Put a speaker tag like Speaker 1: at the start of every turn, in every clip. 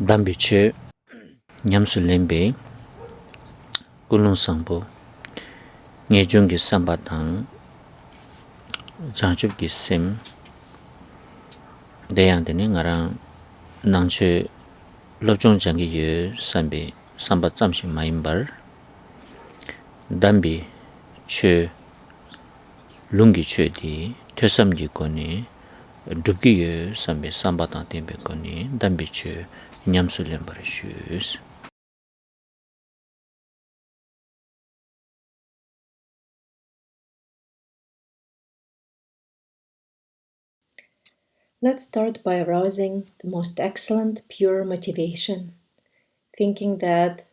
Speaker 1: Dambiche Nyamsulembe Kulung Sangpo Ngejungi Sambatang Janchubki Sim Deyandini Ngarang Nangche Lobjong Jangi Yu Sambi Sambat Zamshi Maimbar Dambi Che Lungi Che Di Tesamji Koni Dubgi Yu Sambi Sambatang Tembe Koni Dambi Che Nyamsulembar Shus.
Speaker 2: Let's start by arousing the most excellent, pure motivation, thinking that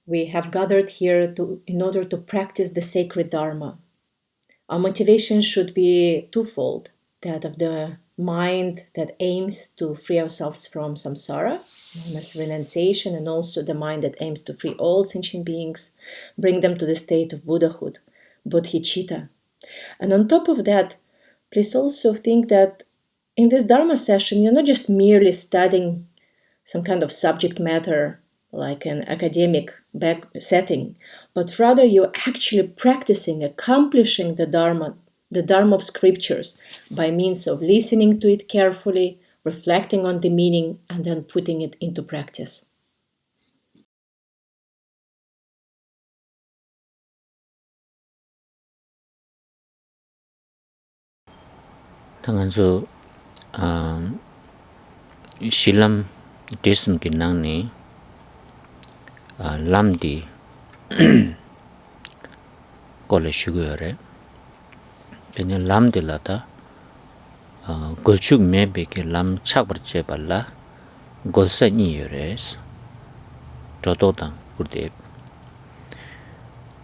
Speaker 2: we have gathered here in order to practice the sacred Dharma. Our motivation should be twofold, that of the mind that aims to free ourselves from samsara, known as renunciation, and also the mind that aims to free all sentient beings, bring them to the state of Buddhahood, bodhicitta. And on top of that, please also think that in this Dharma session, you're not just merely studying some kind of subject matter like an academic setting, but rather you're actually practicing, accomplishing the Dharma of scriptures by means of listening to it carefully, reflecting on the meaning, and then putting it into practice.
Speaker 1: Tanganzo Shilam Desum Kinangni Lamdi Kola Shugure Then Lamdi Lata Golchuk Mebeke Lam Chakbar Chebala Golsa Niyures Tototang Kurdeb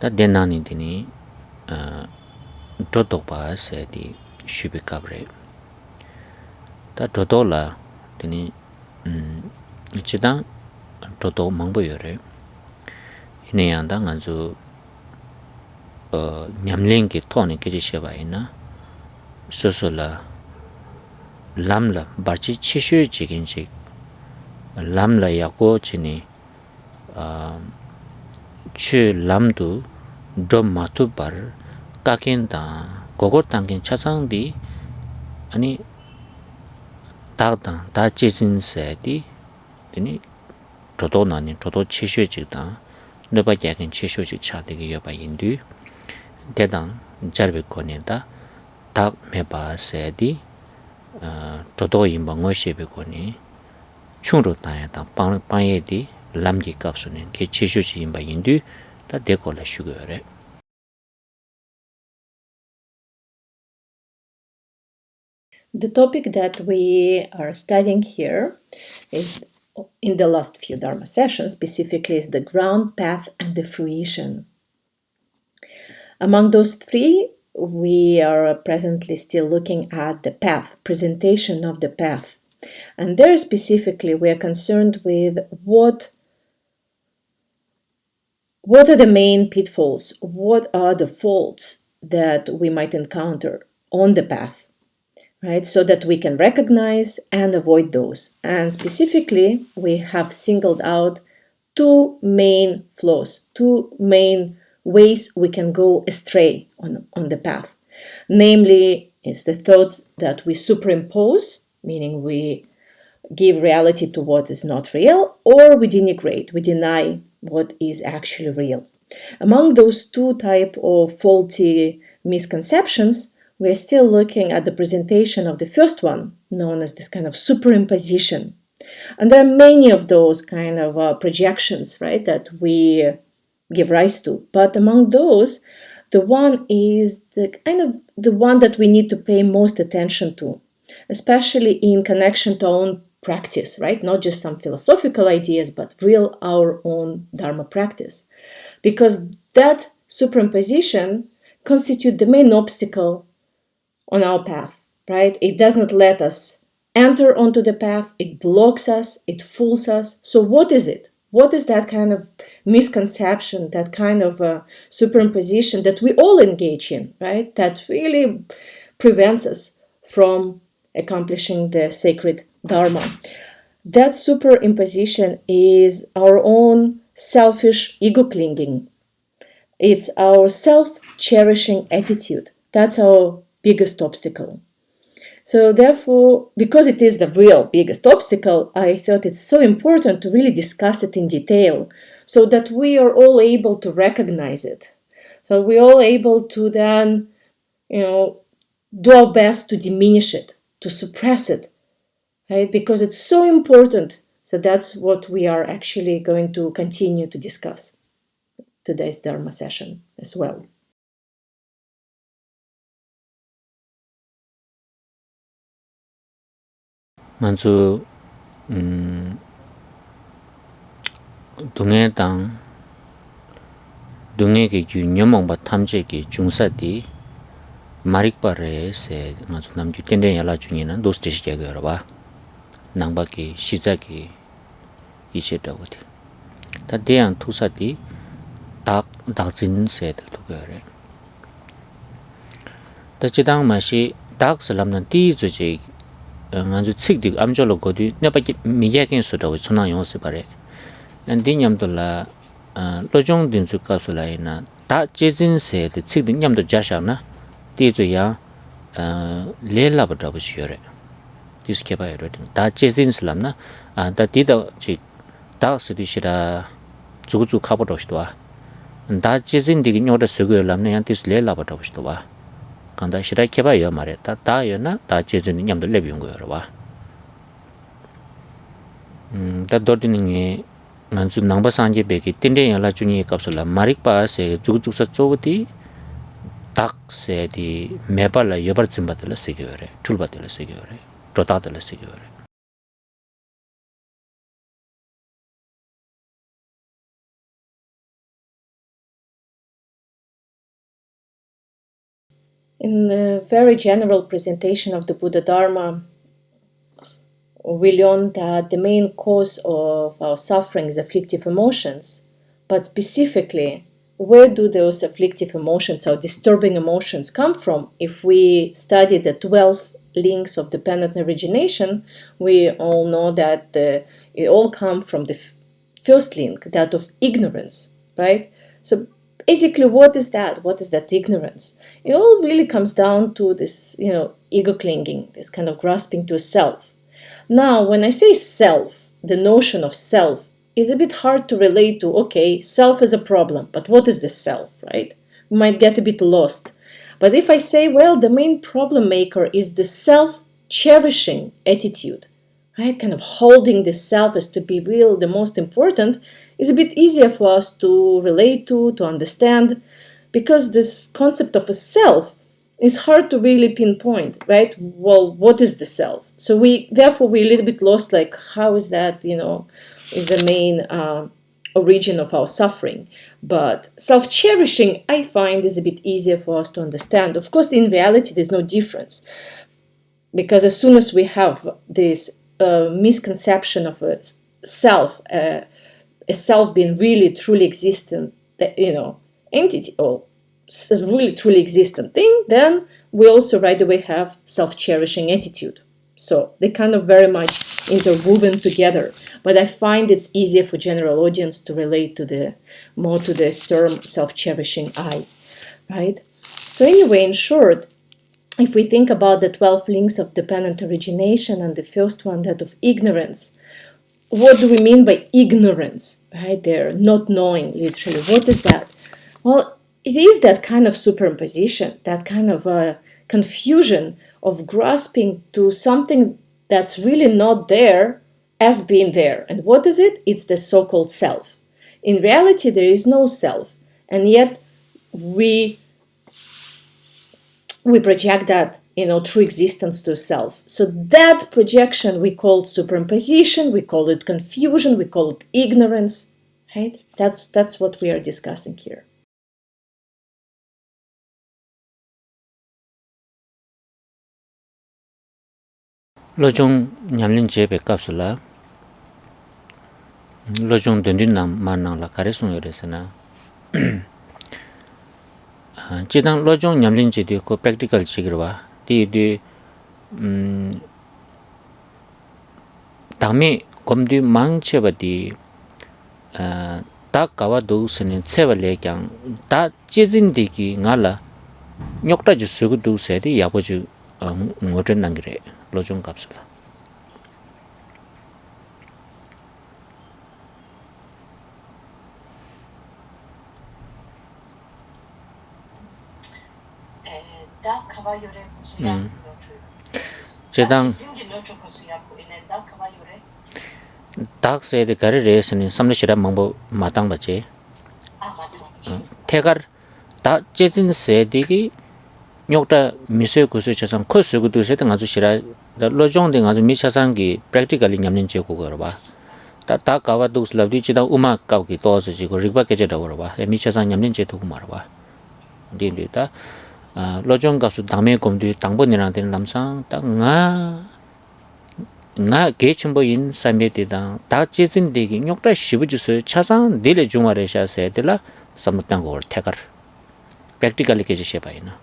Speaker 1: That Denani Dini Totokpa Sedi Shubikabre That Totola Dini Chidang Toto Mangboyore Inayanda Nganzu Nyamlingi Toni Kijishabaina Sosola Lamla Barchi Chishu Chiginchik Lamla Yako Chini Chu Lamdu Dom Matu Bar Kakinda Gogor Tangin Chasangdi Ani Tagdang Da Chizin Sedi Dini Toto Nani Toto Chishu Chigdang Noba Yakin Chishu Chig Chadigi Yoba Indu Dedang Jarbi Konida Tag Meba Sedi Toto Yimba Ngoshebe Koni Chungro Tayata Panyedi Lamji Kapsunin Ke Chishu Yimba Indu Da Dekola Sugure.
Speaker 2: The topic that we are studying here is in the last few Dharma sessions, specifically is the ground, path, and the fruition. Among those three, we are presently still looking at the path, presentation of the path. And there specifically, we are concerned with what are the main pitfalls, what are the faults that we might encounter on the path, right? So that we can recognize and avoid those. And specifically, we have singled out two main flaws, two main ways we can go astray on the path. Namely, is the thoughts that we superimpose, meaning we give reality to what is not real, or we denigrate, we deny what is actually real. Among those two types of faulty misconceptions, we are still looking at the presentation of the first one, known as this kind of superimposition. And there are many of those kind of projections, right, that we give rise to. But among those, the one is the one that we need to pay most attention to, especially in connection to our own practice, right? Not just some philosophical ideas, but real our own Dharma practice. Because that superimposition constitutes the main obstacle on our path, right? It does not let us enter onto the path, it blocks us, it fools us. So what is it? What is that kind of misconception, that kind of superimposition that we all engage in, right? That really prevents us from accomplishing the sacred Dharma. That superimposition is our own selfish ego clinging. It's our self-cherishing attitude. That's our biggest obstacle. So therefore, because it is the real biggest obstacle, I thought it's so important to really discuss it in detail so that we are all able to recognize it. So we're all able to then, do our best to diminish it, to suppress it, right? Because it's so important. So that's what we are actually going to continue to discuss today's Dharma session as well.
Speaker 1: 먼저 동해당 동해의 유념망바 탐제기 중사디 마릭바레세 먼저 남주 텐데 연락 중에는 도스티시게 열어봐 낭바기 시작이 이제다고디 다 대한 투사디 닥진세들 두거래 다 지당 맛이 닥슬람는 띠주지 아주 측득 암절로 거디 내밖에 미야긴 수다고 전화 용서 바래 안디냠돌라 로종 딘수까슬라이나 다 제진세의 측득 냠도 자샤나 띠주야 레라버다고 시여래 디스케바요 다 제진슬람나 다 디다 지 닥스디시라 주구주 카보도시도와 다 제진디기 뇨다 쓰고람네 안티스 레라버다고 시도와 간다 시라 케바요 말에 다다요나 다 제진 냠도 레비운 거여라 와. 다 도르딩이 만주 남바산제 베기 틴데 연락 중에 값을라 마릭바세 죽죽사 쪼고디 닥세디 메발라 여버쯤 받을 쓰기요래. 툴 받을 쓰기요래. 도다들 쓰기요래.
Speaker 2: In the very general presentation of the Buddha Dharma, we learn that the main cause of our suffering is afflictive emotions, but specifically, where do those afflictive emotions or disturbing emotions come from? If we study the 12 links of dependent origination, we all know that it all come from the first link, that of ignorance, right? So basically, what is that? What is that ignorance? It all really comes down to this, ego clinging, this kind of grasping to self. Now, when I say self, the notion of self is a bit hard to relate to. Okay, self is a problem, but what is the self, right? We might get a bit lost. But if I say, well, the main problem maker is the self-cherishing attitude, right? Kind of holding the self as to be real, the most important, is a bit easier for us to relate to understand, because this concept of a self is hard to really pinpoint, right? Well, what is the self? So we're a little bit lost, like, how is that, is the main origin of our suffering. But self-cherishing, I find, is a bit easier for us to understand. Of course, in reality, there's no difference, because as soon as we have this misconception of a self being really truly existent, entity, or really truly existent thing, then we also right away have self-cherishing attitude. So they kind of very much interwoven together. But I find it's easier for general audience to relate to more to this term self-cherishing eye, right? So anyway, in short, if we think about the 12 links of dependent origination and the first one, that of ignorance, what do we mean by ignorance, right? They're not knowing, literally. What is that? Well, it is that kind of superimposition, that kind of confusion of grasping to something that's really not there as being there. And what is it? It's the so-called self. In reality, there is no self, and yet we project that, through existence to self. So that projection we call superimposition, we call it confusion, we call it ignorance, right? That's what we are discussing here.
Speaker 1: 로종 냠린 제베 값을라 로종 던딘남 만나라 가레송 요레스나 지당 로종 냠린 제디 고 프랙티컬 지기와 디디 당미 gomdi mang cheba di ta kawa do sene cheba le kyang ta chejin de ki ngala nyokta ju sugu do se di yabo ju ngoten nangre lojong kapsula 제당 딱 세데 가르 레스니 삼레시라 망보 마땅 바제 태가르 다 제진 세디기 nyokta misyo kusu chasang ko sugu du se nga zu shira da lojong de nga zu mi chasang gi practically nyamnin che ko gor ba ta kawa du slabdi chi da uma kaw ki to su ji ko rigba ke je da gor ba mi chasang nyamnin che to ku mar ba din de ta lojong ga su dame kom du tangbo ni ran den lamsang ta nga ge chumbo in samye de da ta chezin de gi nyokta shibu ju su chasang de le jungwa re sha se de la samutang gor thekar practically ke je she ba ina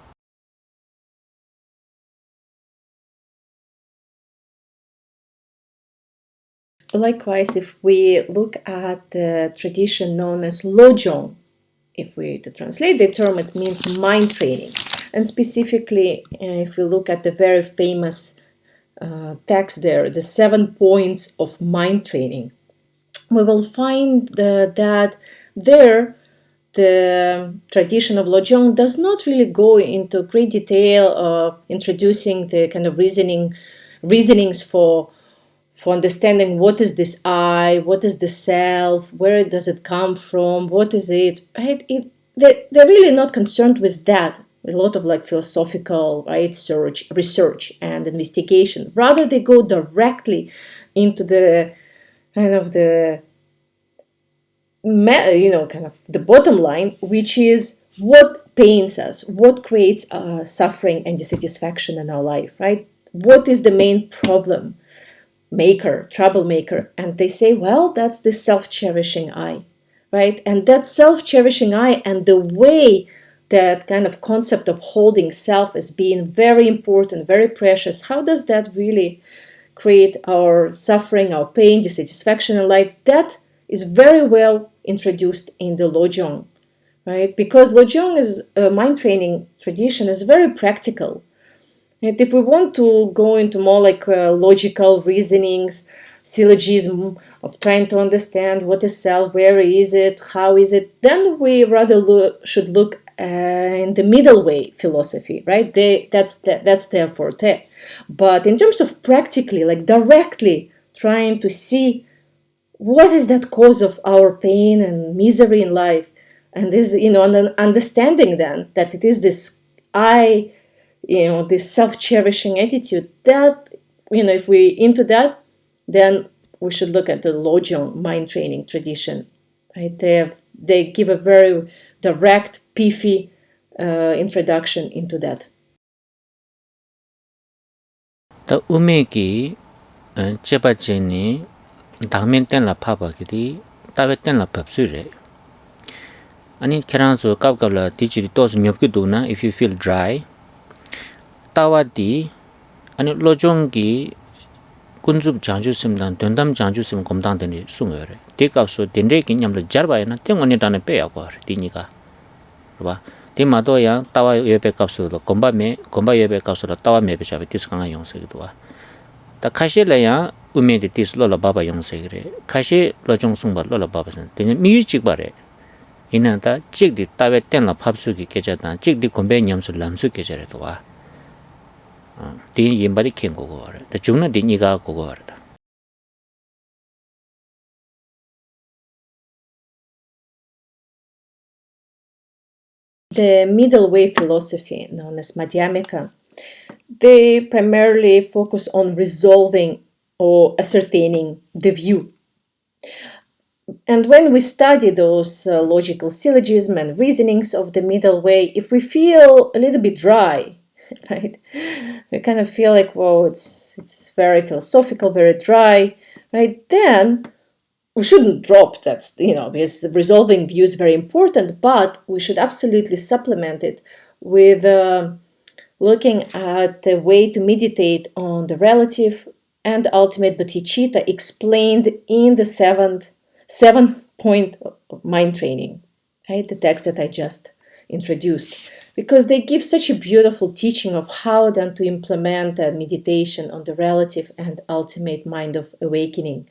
Speaker 2: Likewise, if we look at the tradition known as Lojong, if we to translate the term, it means mind training. And specifically, if we look at the very famous text there, the 7 points of mind training, we will find that there the tradition of Lojong does not really go into great detail of introducing the kind of reasonings for understanding what is this I, what is the self, where does it come from, what is it, right? They're really not concerned with that, with a lot of like philosophical, right, research and investigation. Rather, they go directly into the kind of the bottom line, which is what pains us, what creates suffering and dissatisfaction in our life, right? What is the main problem? Troublemaker, and they say, well, that's the self-cherishing eye, right? And that self-cherishing eye and the way that kind of concept of holding self as being very important, very precious, how does that really create our suffering, our pain, dissatisfaction in life? That is very well introduced in the Lojong, right? Because Lojong is a mind training tradition, is very practical. And if we want to go into more like logical reasonings, syllogism of trying to understand what is self, where is it, how is it, then we rather should look in the middle way philosophy, right? That's their forte. But in terms of practically, like directly trying to see what is that cause of our pain and misery in life, and this, and then understanding then that it is this I, this self-cherishing attitude, that, if we into that, then we should look at the Lojong mind training tradition, right? They give a very direct, pithy introduction into that.
Speaker 1: The umeki cheba cheni dangmen ten la phaba gidi tawe ten la phapsure ani keranzo kapkabla tichiri tos nyopki duna if you feel dry tawadi ani lojong gi kunjub janju simdan dendam janju sim komdang deni sungore dekapso dendre ki nyamla jarba na tengoni dane pe yakor tiniga ba timado ya tawa yebe kapso do komba yebe kapso do tawa mebe chabe tiskanga yongse gidwa ta khashela ya umede tis lola baba yongse gre khashi lojong sungba lola baba sen teni mi chikbare inata chikdi tawe tenla phapsu gi kejata chikdi kombe nyamsu lamsu kejare to wa di yimbari ken go go ta jungna di niga go go ta
Speaker 2: The middle way philosophy, known as Madhyamika, they primarily focus on resolving or ascertaining the view. And when we study those logical syllogism and reasonings of the middle way, if we feel a little bit dry, right, we kind of feel like, whoa, it's very philosophical, very dry, right, then we shouldn't drop that, because resolving view is very important, but we should absolutely supplement it with looking at the way to meditate on the relative and ultimate bodhicitta explained in the seven-point mind training, right? The text that I just introduced, because they give such a beautiful teaching of how then to implement a meditation on the relative and ultimate mind of awakening.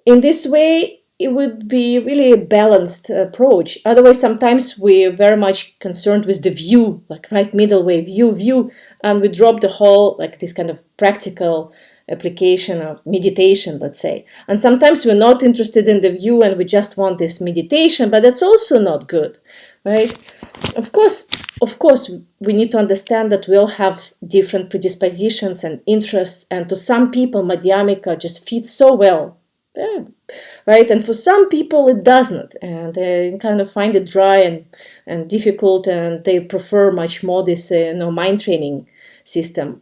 Speaker 2: In this way, it would be really a balanced approach. Otherwise, sometimes we're very much concerned with the view, like right middle way, view, and we drop the whole, like this kind of practical application of meditation, let's say. And sometimes we're not interested in the view and we just want this meditation, but that's also not good, right? Of course, we need to understand that we all have different predispositions and interests, and to some people, Madhyamika just fits so well. Yeah, right, and for some people it doesn't, and they kind of find it dry and difficult, and they prefer much more this mind training system.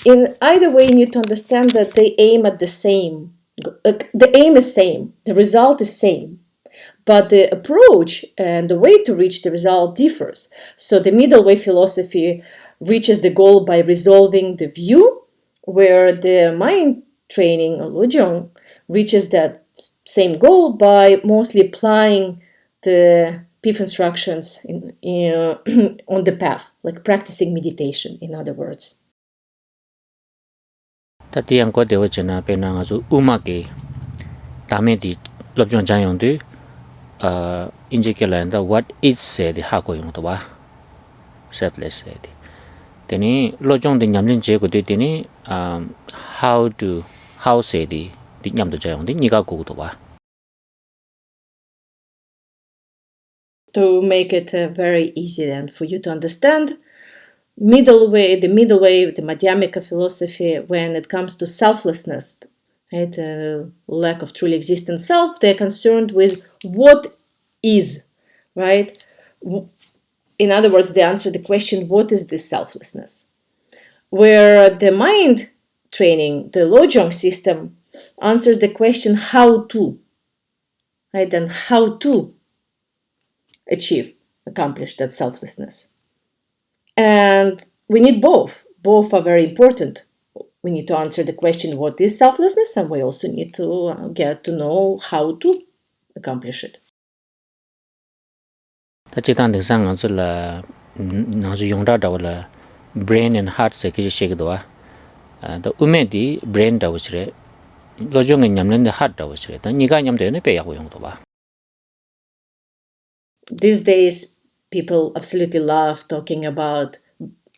Speaker 2: In either way, you need to understand that they aim at the same. The aim is same, the result is same, but the approach and the way to reach the result differs. So the middle way philosophy reaches the goal by resolving the view, where the mind training or Lojong reaches that same goal by mostly applying the PIF instructions on the path, like practicing meditation, in other words.
Speaker 1: Tati yang ko dewa chena pe na nga zu umake tame di lobjong jang du inje ke la what is said ha ko yong to ba selfless said teni lojong de nyamlin je ko de teni how say di nyam do jang di niga ko to ba.
Speaker 2: To make it very easy then for you to understand, the middle way, the Madhyamika philosophy, when it comes to selflessness, right, lack of truly existent self, they're concerned with what is, right? In other words, they answer the question, what is this selflessness? Where the mind training, the Lojong system, answers the question, how to, right, and how to accomplish that selflessness. And we need both. Both are very important. We need to answer the question, what is selflessness? And we also need to get to know how to accomplish it.
Speaker 1: Brain and heart se ki shek do the ume di brain da usre lojong nyamlen de heart da usre ta niga nyam de ne pe ya yong do ba.
Speaker 2: These days, people absolutely love talking about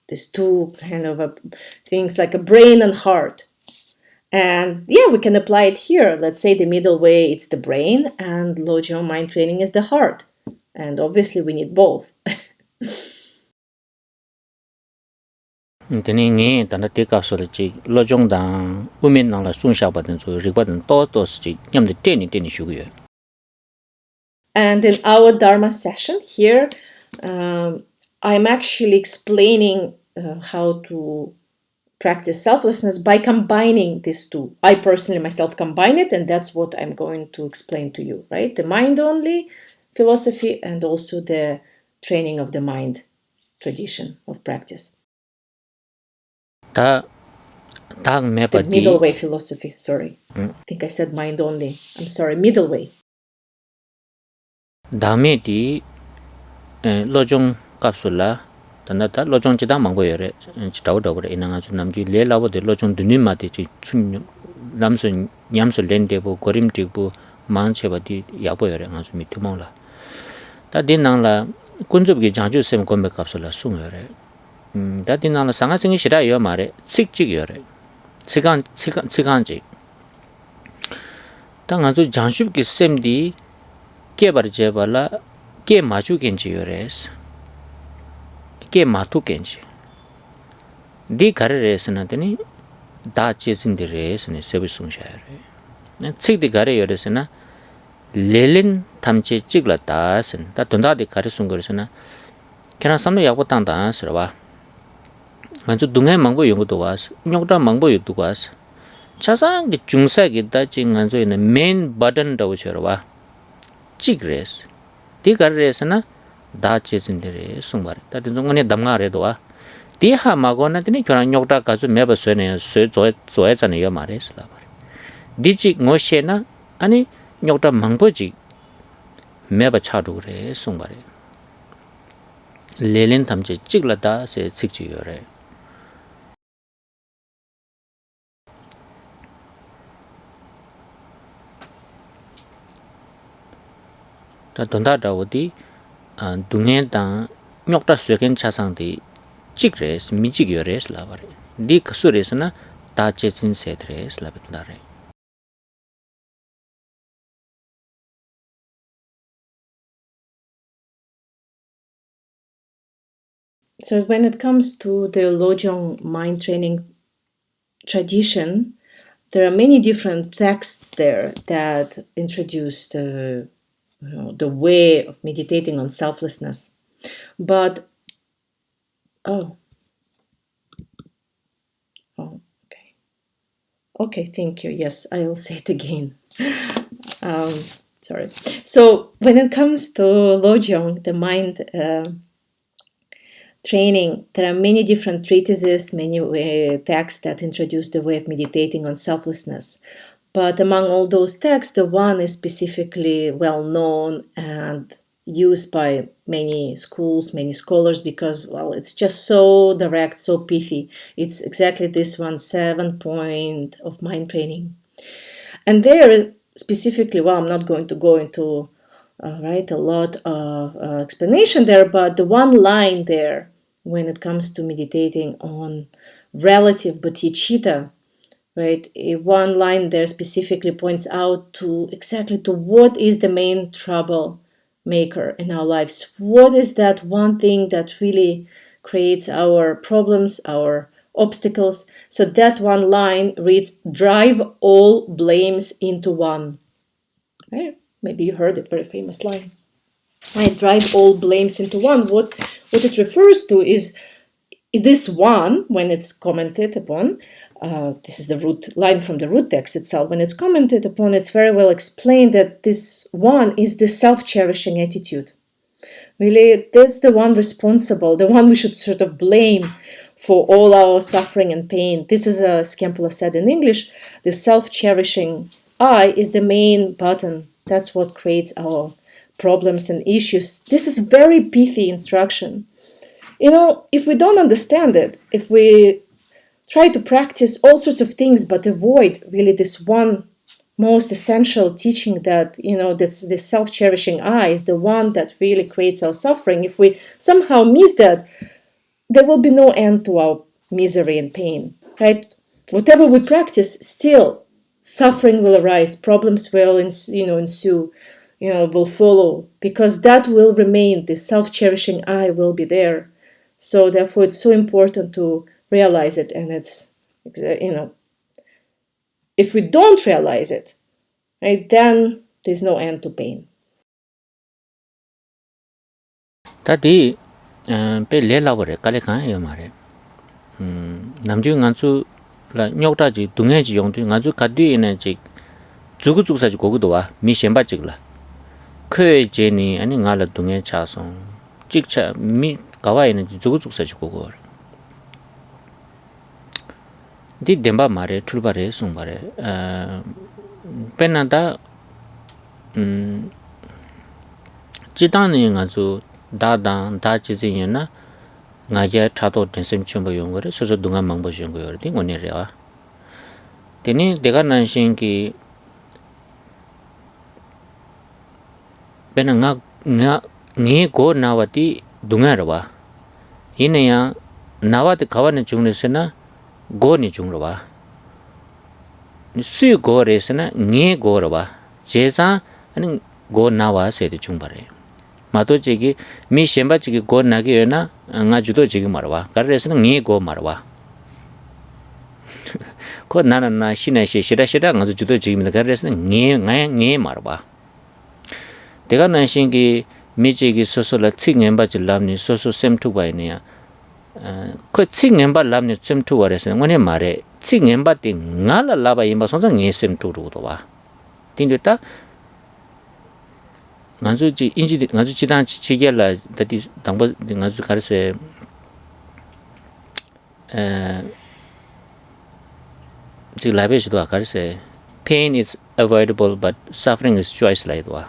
Speaker 2: these two kind of things like a brain and heart. And yeah, we can apply it here. Let's say the middle way, it's the brain, and Lojong mind training is the heart. And obviously, we need both.
Speaker 1: Teni nge ta na te ka so chi lojong dang umen nang la sung sha ba den so ri ba den to chi nyam de teni shu ge.
Speaker 2: And in our Dharma session here, I'm actually explaining how to practice selflessness by combining these two. I personally myself combine it, and that's what I'm going to explain to you, right? The mind-only philosophy and also the training of the mind tradition of practice. The middle way philosophy, sorry. I think I said mind-only. I'm sorry, middle way.
Speaker 1: Dame di lojong kapsula tanda ta lojong chida mangbo yore chitaw da gore ina nga chu namji le lawo de lojong duni ma de chi chun namso nyamso lende bo gorim tik bo man cheba di yabo yore nga chu mi tumong la ta din nang la kunjub gi jangju sem kombe kapsula sung yore ta din nang la sanga singi shira yo mare sik chik yore sigan ji ta nga chu jangshub gi sem di ke bar je bala ke maju genji yores ke matu genji di kare res na teni da chezin de res ne sebi sung sha yore na chik di kare yores na lelin tamche chigla ta sen ta tunda de kare sung gores na kena samne yakbo tang ta sirwa nganju dungai mangbo yong do was nyokda mangbo yu do was chasang ge jungsa ge da chi nganju ne main button da usherwa chigres di kar res na da chezin de sung bar ta tin jong ne damga re do wa Diha magona tini kyoran nyokta kazu meba suene sue zoe zane yo mare sila bare. Di chik ngo she na ani nyokta mangpo chik meba chadu re sung bare. Lelin tamche chik la da se chik chik yo re. Ta donda dawo di dungen tang nyokta sueken chasang di chik res, mi chik yo res la bare. Di kasu res na ta che chin set res la bitna re.
Speaker 2: So when it comes to the Lojong mind training tradition, there are many different texts there that introduce the way of meditating on selflessness. But okay, thank you. Yes, I will say it again. Sorry. So when it comes to Lojong, the mind training, there are many different treatises, many texts that introduce the way of meditating on selflessness. But among all those texts, the one is specifically well known and used by many schools, many scholars, because, well, it's just so direct, so pithy. It's exactly this one, 7 point of mind training. And there, specifically, well, I'm not going to go into a lot of explanation there, but the one line there, when it comes to meditating on relative bodhicitta, right? One line there specifically points out to exactly to what is the main trouble maker in our lives. What is that one thing that really creates our problems, our obstacles? So that one line reads, drive all blames into one. Right? Maybe you heard it, very famous line. Right? Drive all blames into one. What it refers to is this one, when it's commented upon, this is the root line from the root text itself, when it's commented upon, it's very well explained that this one is the self-cherishing attitude. Really, that's the one responsible, the one we should sort of blame for all our suffering and pain. This is, as Khenpo said in English, the self-cherishing eye is the main button. That's what creates our problems and issues. This is very pithy instruction. If we don't understand it, if we try to practice all sorts of things but avoid really this one most essential teaching that, this self-cherishing eye is the one that really creates our suffering, if we somehow miss that, there will be no end to our misery and pain, right? Whatever we practice, still suffering will arise, problems will ensue, will follow, because that will remain, the self-cherishing eye will be there. So therefore, it's so important to realize it, and it's, if we don't realize it, right, then there's no end to pain.
Speaker 1: Tadi pe le la gore kale kan yo mare. Namju nganchu la nyokta ji dunghe ji yong tu nganchu kadyu ina ji zugu sa ji gogu do wa mi shenba jig la. Khe je ni ani nga la dunghe cha song. Jik cha mi kawa ina ji zugu sa ji gogu. Di demba mare tulba re sung bare. Penada jidang ni nganchu da chi zi yin na nga ya chato tensem chumbo yung gore so dunga mangbo yung gore di ngone rewa teni dega nanshin ki bena nga nge go nawati dunga rewa ine ya nawati kawane chungne sena go ni chungrewa su go re sena nge go rewa jeza ani go nawa se de chungbare 마도 지기 미 셴바 지기 고 나게나 nga judo 지기 말와 가르에서는 니 고 말와 고 나나나 시나시 시라시라 nga judo 지기면 가르에서는 니 말와 내가 난신기 미지기 소소라 칭엠바 질람니 소소 셈투바이니야 그 칭엠바 람니 셈투와레서 원에 말에 칭엠바 띵 나라 라바 임바 선상 니 셈투로도 와 띵됐다 ngazu inji ngazu chidan chigyala dati dangba ngazu karse pain is avoidable but suffering is choice like wa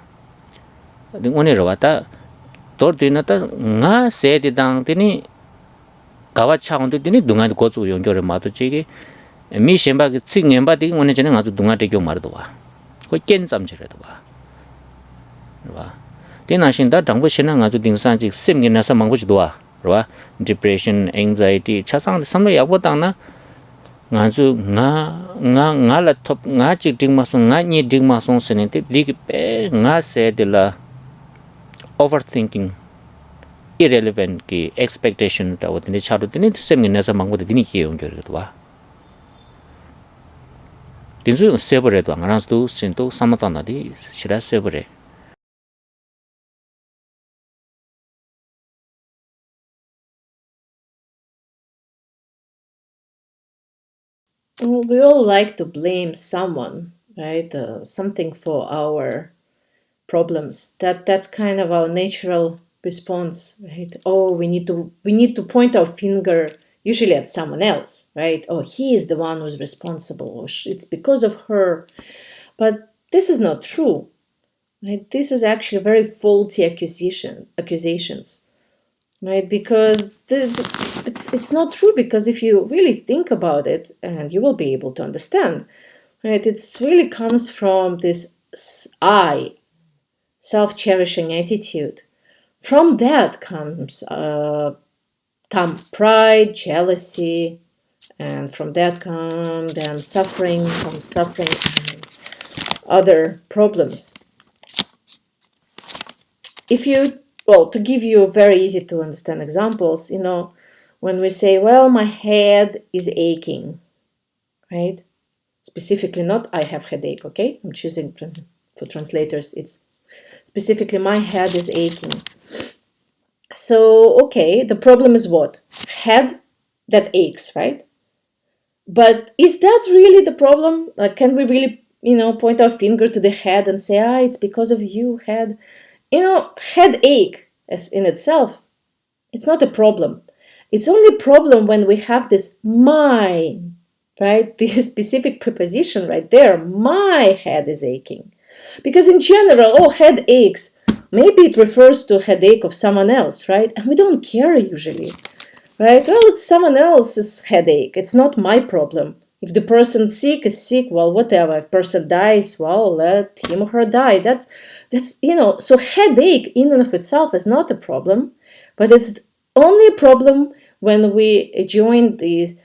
Speaker 1: the one rawata tor dinata nga se di dang tini gawa chaung tini dunga go zu yong gyore ma to chi mi shemba gi tsing nemba di one jene nga dunga de gyo mar do wa ko ken sam jere do wa tena shin da dang bo shena nga ding san ji sim gi na sa mang bo ji do wa depression anxiety chasang de samle ya bo dang na nga la top nga chi ding ma song nga ni ding ma song sene te lig pe nga se de la overthinking irrelevant ki expectation ta wo ni charu ni sem ni na sa mang bo de ni ki yong gyo do wa din su sebre do nga ras du sin to samata na di shira sebre.
Speaker 2: Well, we all like to blame someone, right? Something for our problems. That's kind of our natural response, right? Oh, we need to point our finger usually at someone else, right? Oh, he is the one who's responsible, or it's because of her. But this is not true, right? This is actually very faulty accusations, right? Because it's not true, because if you really think about it, and you will be able to understand, right? It's really comes from this I, self-cherishing attitude. From that come pride, jealousy, and from that come then suffering, from suffering and other problems. If you, well, to give you very easy to understand examples, when we say, well, my head is aching, right? Specifically, not I have headache, okay? I'm choosing for translators, it's specifically my head is aching. So, okay, the problem is what? Head that aches, right? But is that really the problem? Like, can we really, point our finger to the head and say, it's because of you, head? Headache as in itself, it's not a problem. It's only a problem when we have this my, right? This specific preposition right there, my head is aching. Because in general, head aches. Maybe it refers to headache of someone else, right? And we don't care usually, right? Well, it's someone else's headache. It's not my problem. If the person sick is sick, well, whatever. If person dies, well, let him or her die. That's so headache in and of itself is not a problem, but it's only a problem when we join the,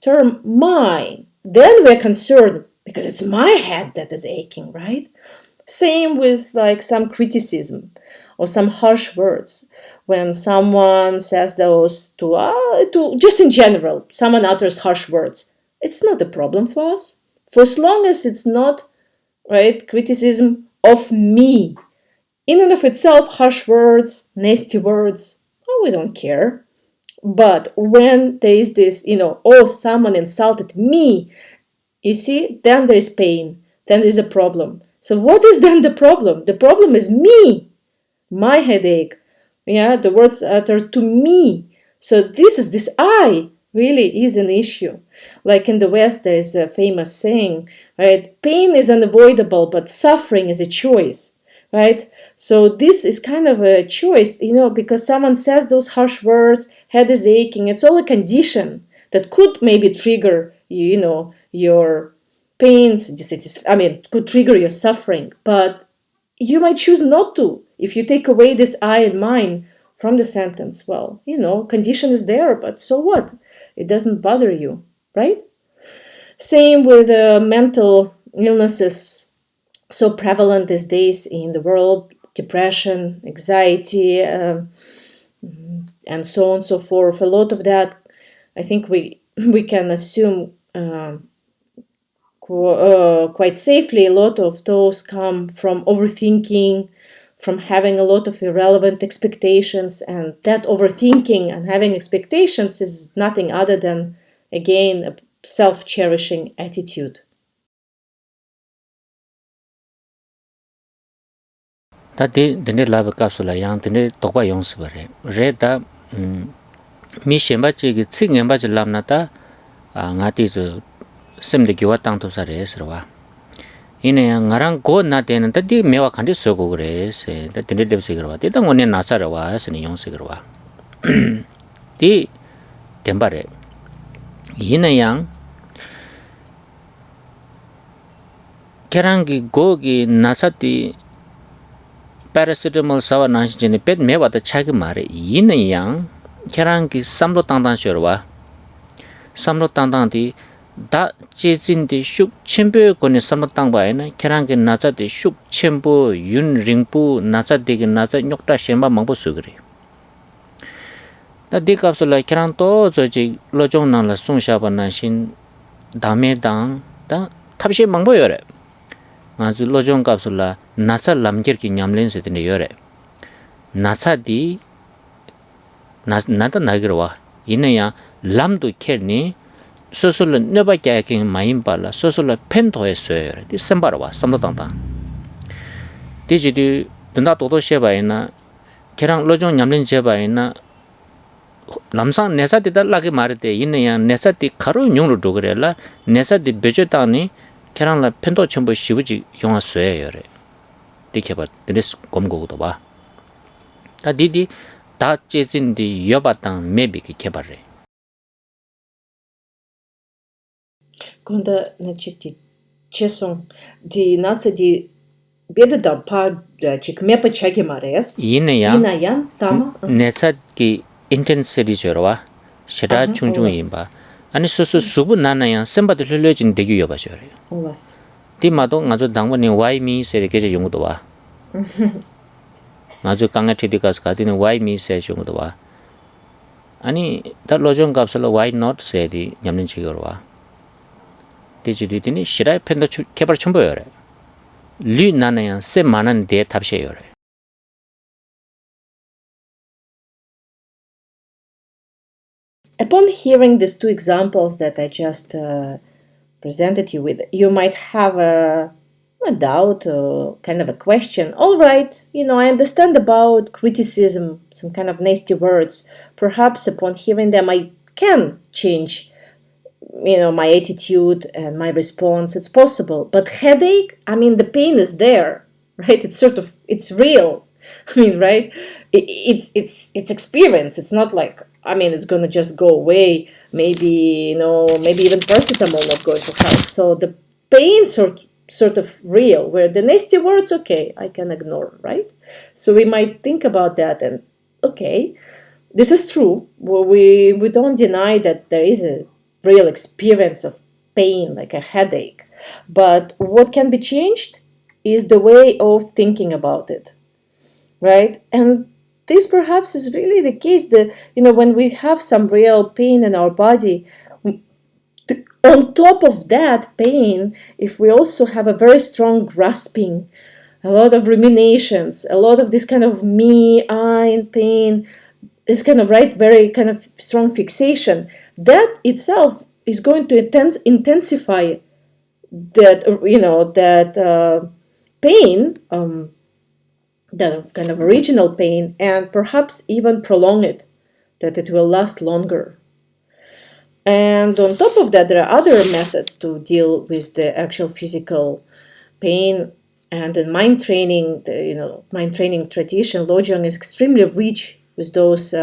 Speaker 2: term mine. Then we're concerned because it's my head that is aching, right? Same with like some criticism or some harsh words. When someone says those to just in general, someone utters harsh words. It's not a problem for us, for as long as it's not, right, criticism of me. In and of itself, harsh words, nasty words, we don't care. But when there is this, someone insulted me, you see, then there is pain, then there is a problem. So what is then the problem? The problem is me, my headache. Yeah, the words uttered to me. So this I really is an issue. Like in the West, there is a famous saying, right? Pain is unavoidable, but suffering is a choice, right? So this is kind of a choice, because someone says those harsh words, head is aching. It's all a condition that could maybe trigger, your pains, could trigger your suffering, but you might choose not to. If you take away this I and mine from the sentence, well, condition is there, but so what? It doesn't bother you, right? Same with mental illnesses, so prevalent these days in the world, depression, anxiety, and so on and so forth. A lot of that, I think we can assume quite safely, a lot of those come from overthinking, from having a lot of irrelevant expectations, and that overthinking and having expectations is nothing other than, again, a self-cherishing attitude.
Speaker 1: Ta de dene lab capsula yang dene tokpa yong sibare re da mi shenpa chigi tsik ngenpa chi lamna ta nga ti zu semde gyuwa tangto sa re sirwa. Ina ya ngarang go na tena ta di mewa khandi sogo gre se ta tende deb sikirwa. Di ta ngone nasa rawa sini yong sikirwa. Di tenpa re. Ina yang kerangi go ki nasa ti paracetamol sawa nanshi jine pet mewa ta chagi mare. Ina yang kerangi samlo tangtang shirwa. Samlo tangtang di 다 제진데 슉 첨부 거니 삼당 바에나 계란게 나자데 슉 첨부 윤 링부 나자데게 나자 욕다 셴바 망보 수그리 다 디캅슬라 계란도 저지 로종나라 송샤바나신 다메당 다 탑시 망보여래 아주 로종 값슬라 나사 람게르기 냠렌세데 요래 나사디 나다 나기로와 이내야 람도 캐니 소설로 너밖에 마인 발라 소설로 펜토했어요. 이 선바라와 삼도당당. 디지디 된다 도도 셰바이나 계랑 로종 냠린 제바이나 남상 내사디다 라게 말때 있네야 내사디 가로 용으로 도그래라 내사디 베제다니 계랑라 펜토 전부 시부지 영화 쇠요래. 디케바 드레스 검고도 봐. 다 디디 다 제진디 여바당 메비기 개발해.
Speaker 2: Когда, значит, чесом ди наца ди беда да па чик мепа чаги марес.
Speaker 1: 이내야
Speaker 2: тама.
Speaker 1: 내사기 인텐시티 저와 시다 중중인바 아니 소소 수부 나나야 셈바들 흘려진 대기 여바셔요.
Speaker 2: 올라스.
Speaker 1: 디마도 아주 당원이 와이미 세르게제 용도 와. 아주 강아티디가스 가디는 와이미 세 용도 와. 아니 다 로종 값을 why not 세디 냠는 지거로 와. 디지디니 시라이 펜더 개발 첨보여래. 리 나나야 세 만한 데 탑시여래.
Speaker 2: Upon hearing these two examples that I just presented you with, you might have a doubt or kind of a question. All right, I understand about criticism, some kind of nasty words. Perhaps upon hearing them, I can change my attitude and my response. It's possible. But headache, the pain is there, right? It's real. Right? It's experience. It's not like, it's going to just go away. Maybe even paracetamol not going to help. So the pain sort of real, where the nasty words, okay, I can ignore, right? So we might think about that and, okay, this is true. We don't deny that there is a real experience of pain, like a headache. But what can be changed is the way of thinking about it, right? And this perhaps is really the case that, when we have some real pain in our body, on top of that pain, if we also have a very strong grasping, a lot of ruminations, a lot of this kind of me, I, pain, this kind of very kind of strong fixation, that itself is going to intensify that pain, the kind of original pain, and perhaps even prolong it, that it will last longer. And on top of that, there are other methods to deal with the actual physical pain. And in mind training, mind training tradition, Lojong is extremely rich with those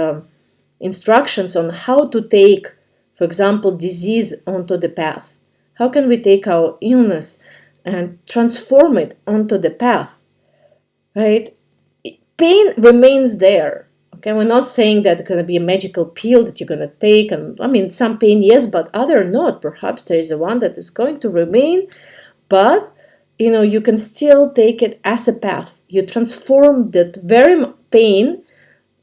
Speaker 2: instructions on how to take, for example, disease onto the path. How can we take our illness and transform it onto the path, right? Pain remains there. Okay, we're not saying that it's going to be a magical pill that you're going to take. And some pain, yes, but other not. Perhaps there is a one that is going to remain, but you can still take it as a path. You transform that very pain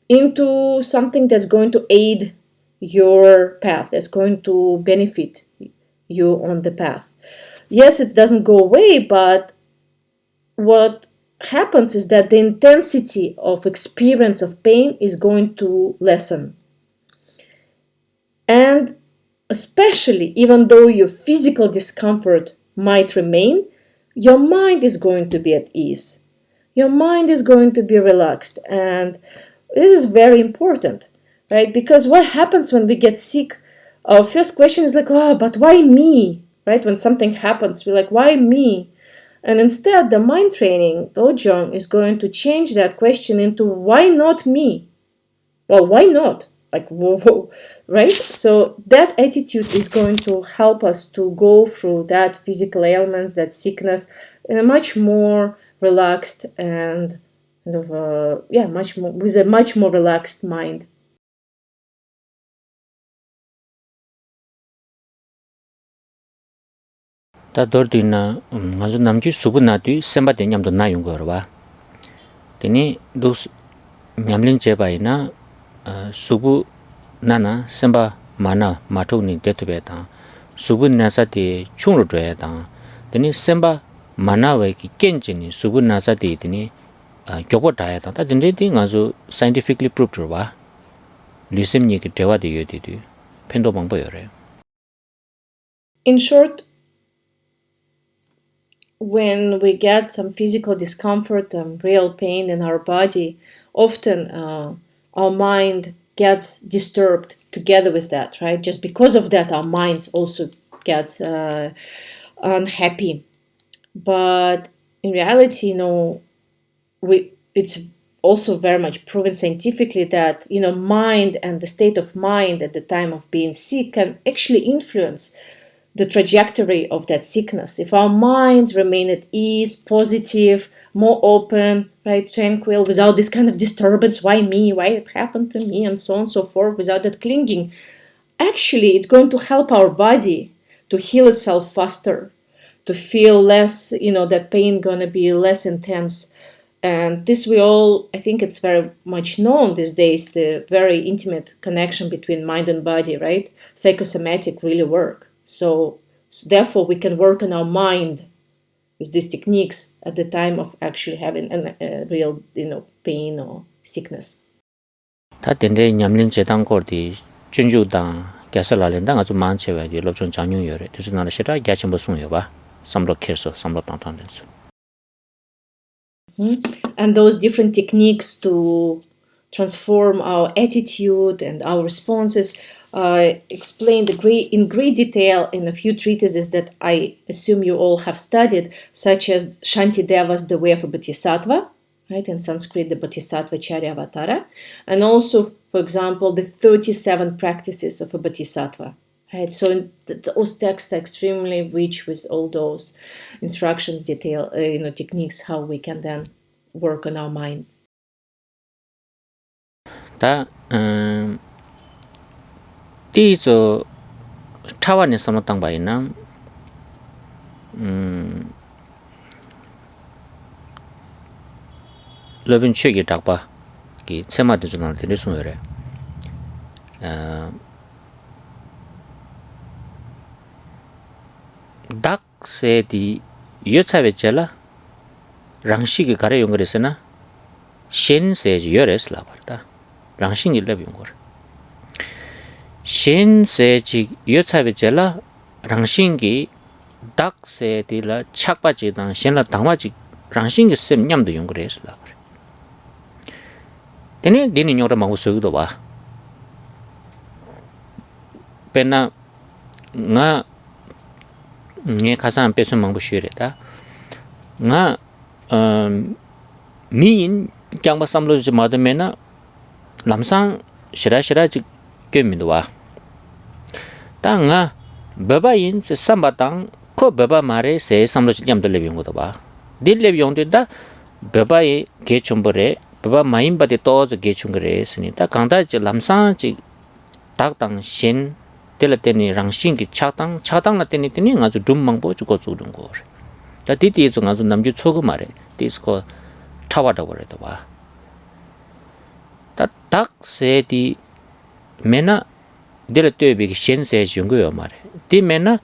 Speaker 2: into something that's going to aid your path, that's going to benefit you on the path. Yes, it doesn't go away, but what happens is that the intensity of experience of pain is going to lessen. And especially, even though your physical discomfort might remain, your mind is going to be at ease. Your mind is going to be relaxed. And this is very important, right? Because what happens when we get sick? Our first question is like, oh, but why me, right? When something happens, we're like, why me? And instead, the mind training dojang is going to change that question into why not me? Well, why not? Like, whoa, right? So that attitude is going to help us to go through that physical ailments, that sickness, in a much more relaxed and kind of much more with a much more relaxed mind.
Speaker 1: 다 더드나 아주 남기 수분나디 셈바데 냠도 나용 거와 되니 도 냠린 제바이나 수부 나나 셈바 마나 마토니 데트베다 수분 나사디 충로 줘야다 되니 셈바 마나웨기 켄진이 수분 나사디 되니 교보 다야다 다 진짜디 아주 scientifically proved 와 리셈니 그 대화도 요디디 펜도 방법이래.
Speaker 2: In short, when we get some physical discomfort and real pain in our body, often our mind gets disturbed together with that, right? Just because of that, our minds also gets unhappy. But in reality, it's also very much proven scientifically that mind and the state of mind at the time of being sick can actually influence the trajectory of that sickness. If our minds remain at ease, positive, more open, right, tranquil, without this kind of disturbance, why me, why it happened to me, and so on and so forth, without that clinging, actually it's going to help our body to heal itself faster, to feel less, that pain gonna be less intense. And this I think it's very much known these days, the very intimate connection between mind and body, right? Psychosomatic really work. So therefore, we can work on our mind with these techniques at the time of actually having a real, pain or sickness.
Speaker 1: 다 된데 냠린 제당 거디 준주당 개설하는다 아주 많체와지 럽존 장용여래 두스나라 시라 야침보 송여봐 삼로 캐서 삼로 땅땅된서.
Speaker 2: And those different techniques to transform our attitude and our responses explained in great detail in a few treatises that I assume you all have studied, such as Shantideva's The Way of a Bodhisattva, right? In Sanskrit, the Bodhisattva Charyavatara, and also, for example, the 37 practices of a Bodhisattva. Right, so those texts are extremely rich with all those instructions, detail, techniques, how we can then work on our mind.
Speaker 1: 다 디저 타완에 섬었던 바이나 러빈 취기 딱봐 기 세마드 주나 되는 소요래. 닥세디 여차베젤라 랑식이 가래 용거랬으나 신세지 열에슬라 버다 랑식이 랩 용거 신세지 여차베젤라 랑식이 닥세디라 착바지당 신라 당마지 랑식이 셈냠도 용거랬슬라 버다 되네 되는 용어로 막고 쓰기도 봐 배나 nga nge 가산 빼서 망고 쉬래다 nga 미인 장바 삼로지 마드메나 람상 시라시라지 껬미도와 땅아 바바인 세 삼바당 코 바바 마레 세 삼로지 냠들레 용고도 봐 딜레 용데다 바바이 게춤버레 바바 마임바데 또즈 게춤그레 스니다 강다지 람상지 닥당 신 텔레테니 랑싱기 차당 나테니 테니 아주 둠망보 주고 주는 거. 다 디디에서 아주 남주 초그 말에 디스코 타와다 버려도 봐. 딱 세디 메나 델레트에비 신세 중고요 말에. 디 메나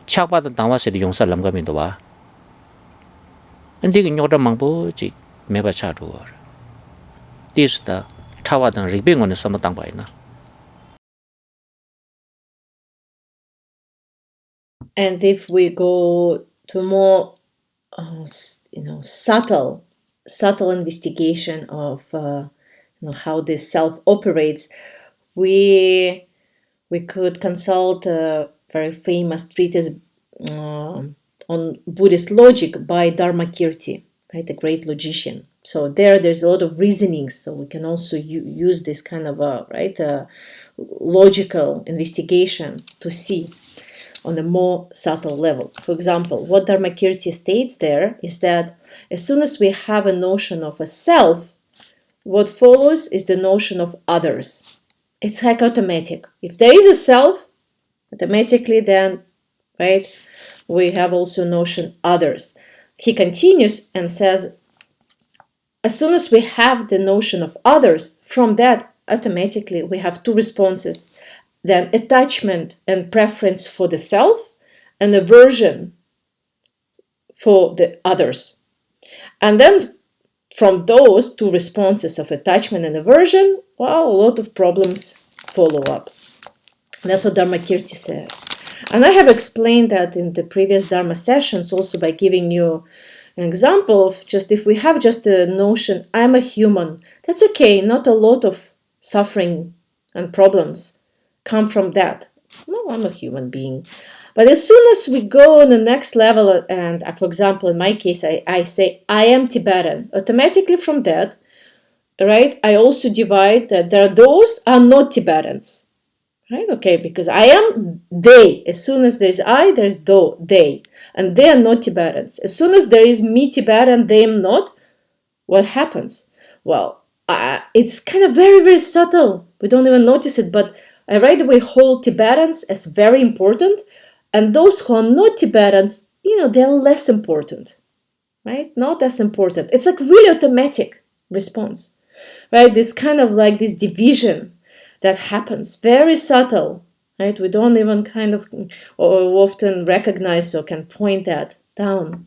Speaker 1: 착받은 당와세디 용살 남가면도 봐. 근데 그 요다 망보지 매바 차도. 디스다 타와던 리빙원에 섬어 땅 봐이나.
Speaker 2: And if we go to more, subtle investigation of how this self operates, We could consult a very famous treatise on Buddhist logic by Dharmakirti, right, a great logician. So there's a lot of reasonings. So we can also use this kind of logical investigation to see on a more subtle level. For example, what Dharmakirti states there is that as soon as we have a notion of a self, what follows is the notion of others. It's like automatic. If there is a self, automatically then, right, we have also notion others. He continues and says, as soon as we have the notion of others, from that automatically we have two responses. Then attachment and preference for the self and aversion for the others. And then from those two responses of attachment and aversion, well, a lot of problems follow up. That's what Dharmakirti said. And I have explained that in the previous Dharma sessions also by giving you an example of just if we have just a notion, I'm a human, that's okay, not a lot of suffering and problems come from that. No, I'm a human being. But as soon as we go on the next level, and for example, in my case, I say, I am Tibetan, automatically from that, right, I also divide that there are those are not Tibetans. Right? Okay, because I am they. As soon as there's I, there's they. And they are not Tibetans. As soon as there is me Tibetan, they am not, what happens? Well, it's kind of very, very subtle. We don't even notice it, but I right away hold Tibetans as very important. And those who are not Tibetans, they're less important. Right? Not as important. It's like really automatic response. Right? This kind of like this division that happens, very subtle, right? We don't even kind of or often recognize or can point that down.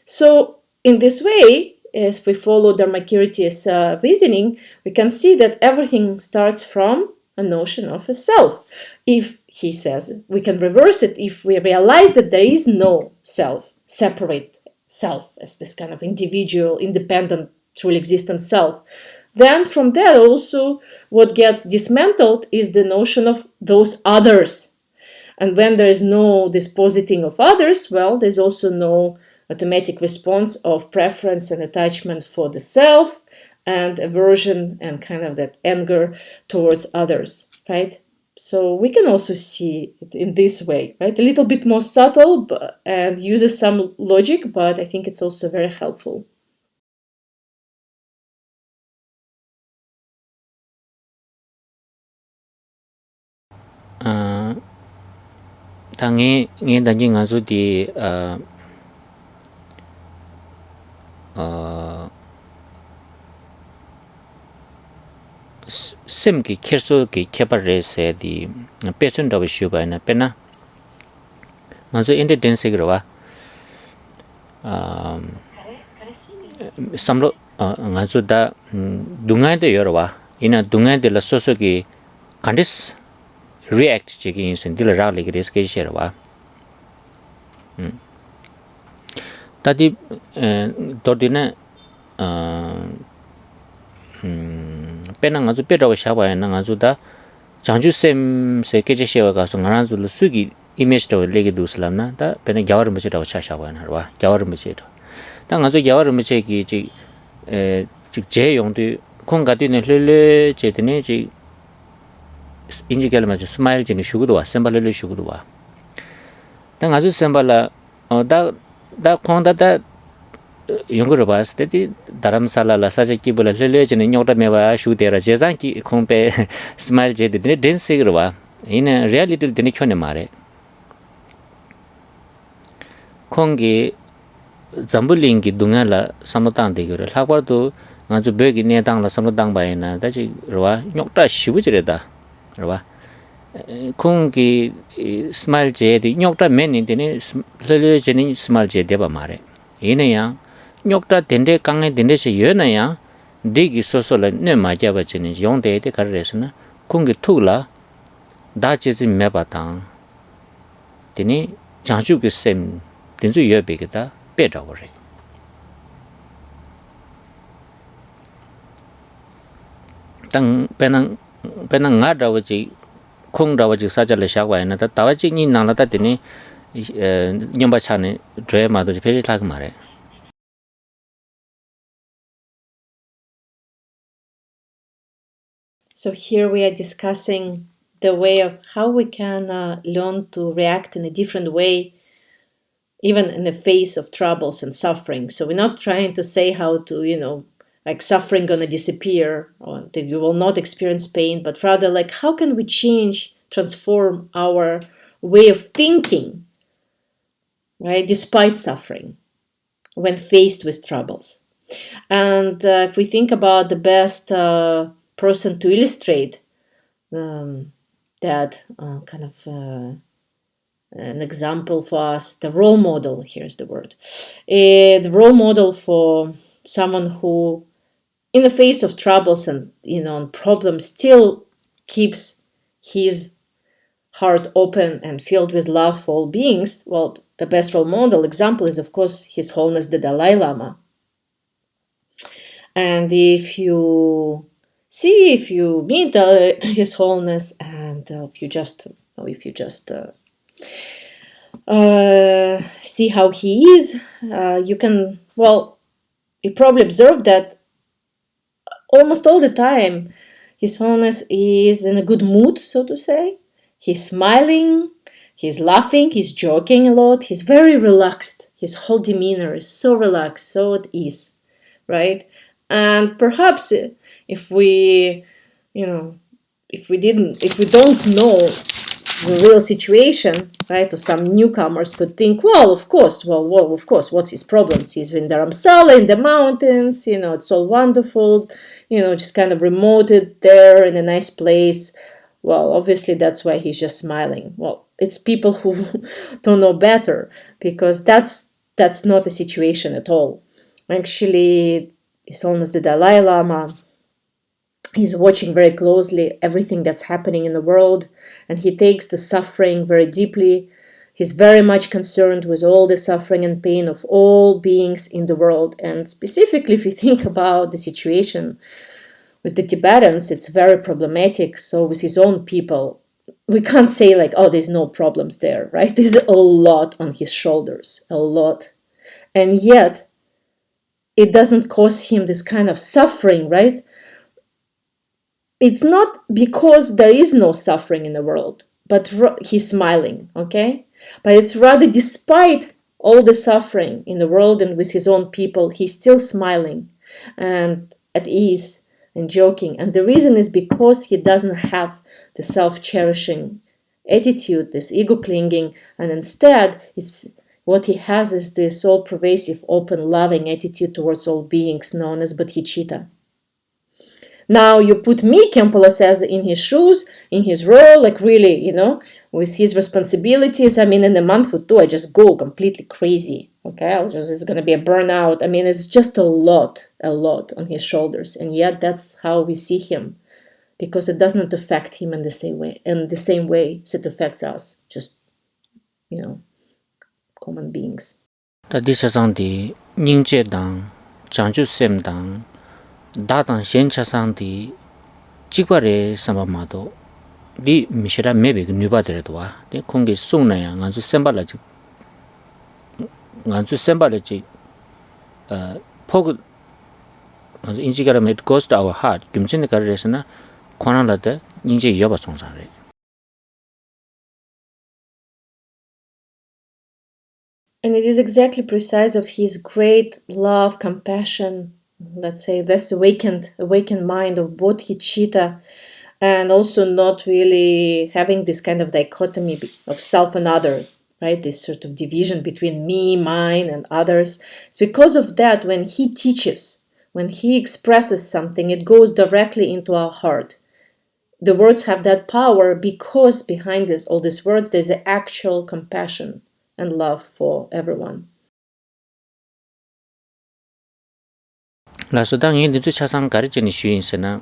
Speaker 2: So in this way, as we follow Dharmakirti's reasoning, we can see that everything starts from a notion of a self. If, he says, we can reverse it if we realize that there is no self, separate self as this kind of individual, independent, truly existent self. Then from that also what gets dismantled is the notion of those others. And when there is no dispositing of others, well, there's also no automatic response of preference and attachment for the self and aversion and kind of that anger towards others, right? So we can also see it in this way, right? A little bit more subtle and uses some logic, but I think it's also very helpful.
Speaker 1: 당에 게 단지 가서 디 심기 캐서기 캐바레세 디 페천도 쉬바나 페나 먼저 인데덴스기로와 samlo ngazu da dungai de yorwa ina dungai de la sosogi kandis react chegi in dil ra le gres ke sherwa tadi dodina pena ngazu pedawa shawa na ngazu da 장주 쌤 세계제 시와 가서 ngaranzu 수기 image to legi duslam na da pena gyawar mche da cha shawa na wa gyawar mche to da ngazu gyawar mche ki ji je yong de kong ga de ne le je de ne ji inji gal ma smile ji ne shugudo wa symbol le shugudo wa da ngazu symbol da kong da 용거로 봤을 때 다람살라 사제기 불을 흘려지는 용다 메와 슈데라 제장기 콩페 스마일 제드네 댄스기로 와 이는 리얼리티를 드니 켜네 말에 콩기 잠불링기 동안라 삼노당 되기를 하고도 아주 벽이 내당라 삼노당 바이나 다시 로와 용다 시부지래다 로와 콩기 스마일 제드 용다 맨인데네 흘려지는 스마일 제드바 말에 이네야 nyokta dende kange dende se yena ya degi sosola ne ma jaba chini yongde de karresna kungi thula da chezi meba tang tini changju ge sem dinzu yobe ge da peda wore tang penang pena nga dawa ji khong dawa ji sa jale sha wa na ta dawa ji ni na la ta tini nyamba cha ne dre ma do ji phe thak ma re.
Speaker 2: So here we are discussing the way of how we can learn to react in a different way, even in the face of troubles and suffering. So we're not trying to say how to, like suffering gonna disappear or that you will not experience pain, but rather like how can we transform our way of thinking, right, despite suffering when faced with troubles. And if we think about the best person to illustrate that kind of an example for us, the role model, here's the word, the role model for someone who, in the face of troubles and and problems, still keeps his heart open and filled with love for all beings. Well, the best role model example is, of course, His Holiness the Dalai Lama. And if you meet His Holiness, and if you just see how he is, you probably observe that almost all the time His Holiness is in a good mood, so to say. He's smiling, he's laughing, he's joking a lot, he's very relaxed. His whole demeanor is so relaxed, so at ease, right? And perhaps if we don't know the real situation, right, or some newcomers would think, of course, what's his problems? He's in Dharamsala, in the mountains, it's all wonderful, just kind of remoted there in a nice place. Well, obviously that's why he's just smiling. Well, it's people who don't know better, because that's not the situation at all. Actually, it's almost the Dalai Lama. He's watching very closely everything that's happening in the world, and he takes the suffering very deeply. He's very much concerned with all the suffering and pain of all beings in the world. And specifically, if you think about the situation with the Tibetans, it's very problematic. So with his own people, we can't say like, there's no problems there, right? There's a lot on his shoulders, a lot. And yet, it doesn't cause him this kind of suffering, right? It's not because there is no suffering in the world, but he's smiling, okay? But it's rather despite all the suffering in the world and with his own people, he's still smiling and at ease and joking. And the reason is because he doesn't have the self-cherishing attitude, this ego clinging, and instead what he has is this all-pervasive, open, loving attitude towards all beings known as bodhicitta. Now you put me, Khenpo says, in his shoes, in his role, like really, with his responsibilities. I mean, in a month or two, I just go completely crazy. Okay, it's going to be a burnout. I mean, it's just a lot on his shoulders. And yet that's how we see him, because it doesn't affect him in the same way as it affects us, just, common beings.
Speaker 1: This is on the Ningje Dang, Janju Sem Dang, Datang Shen Chasang the Chipare Samamado, the Mishra maybe Nuba Deredwa, the Kongi Sunaya, and to Sembalaji, and to Sembalaji, Pog Injigara it goes to our heart, Gimchin Resana, Kwanala, Ninja Yoba Sonsare.
Speaker 2: And it is exactly precise of his great love, compassion, let's say this awakened mind of bodhicitta, and also not really having this kind of dichotomy of self and other, right? This sort of division between me, mine, and others. It's because of that when he teaches, when he expresses something, it goes directly into our heart. The words have that power because behind all these words, there's an actual compassion and love for everyone.
Speaker 1: La Sudang in the Chasang Garichin Shuin Sena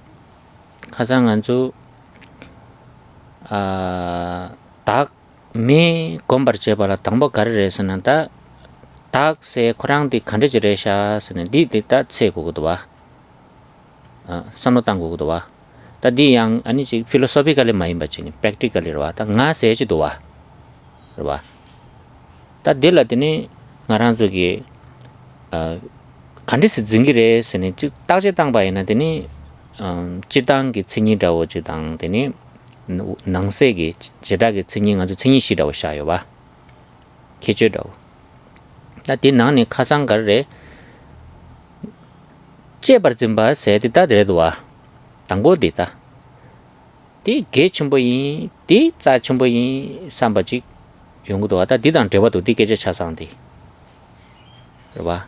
Speaker 1: Kazang Anzu Tak me Gombar Chebala Tambo Gariresananta Tak se Korang di Kandijiresha Sene di that se Gugudwa Samotang Gugudwa Tadi yang ani chi philosophically mai bachini practically ro ta nga se chi do wa ro ta de la tini ngarang zo gi kandis jingire sene chi ta je tang ba ina tini chi tang gi chini da wo chi tang tini nang se gi je da gi chini nga zo chini shi da wo sha yo ba ke che da ta ti nang ni khasang gar re che bar jimba se ti ta de do wa 당고 데이터 디 게침보이 디 자침보이 삼바지 연구도 하다 디단 대화도 디게제 차상디 봐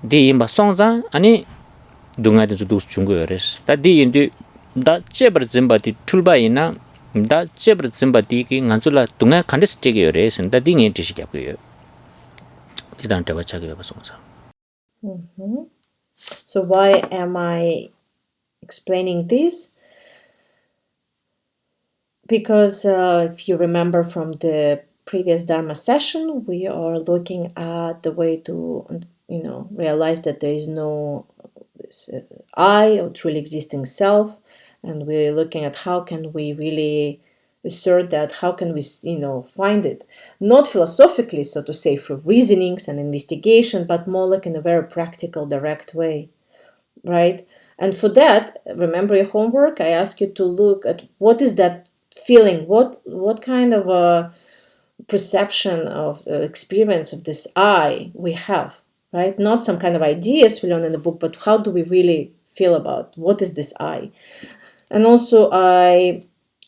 Speaker 1: 디임바 송자 아니 둥아도 주 중고여레스 다디 인디 다 제버 짐바디 툴바이나 다 제버 짐바디 기 간줄라 둥아 칸데스티게 여레스 다디 니 디시게고요 디단 대화 차게 봐 송자
Speaker 2: So why am I explaining this? Because if you remember from the previous Dharma session, we are looking at the way to, realize that there is no I or truly existing self, and we're looking at how can we really assert that, how can we, find it, not philosophically, so to say, through reasonings and investigation, but more like in a very practical, direct way, right? And for that, remember your homework, I ask you to look at what is that feeling, what kind of a perception of experience of this I we have, right? Not some kind of ideas we learn in the book, but how do we really feel about what is this I? And also I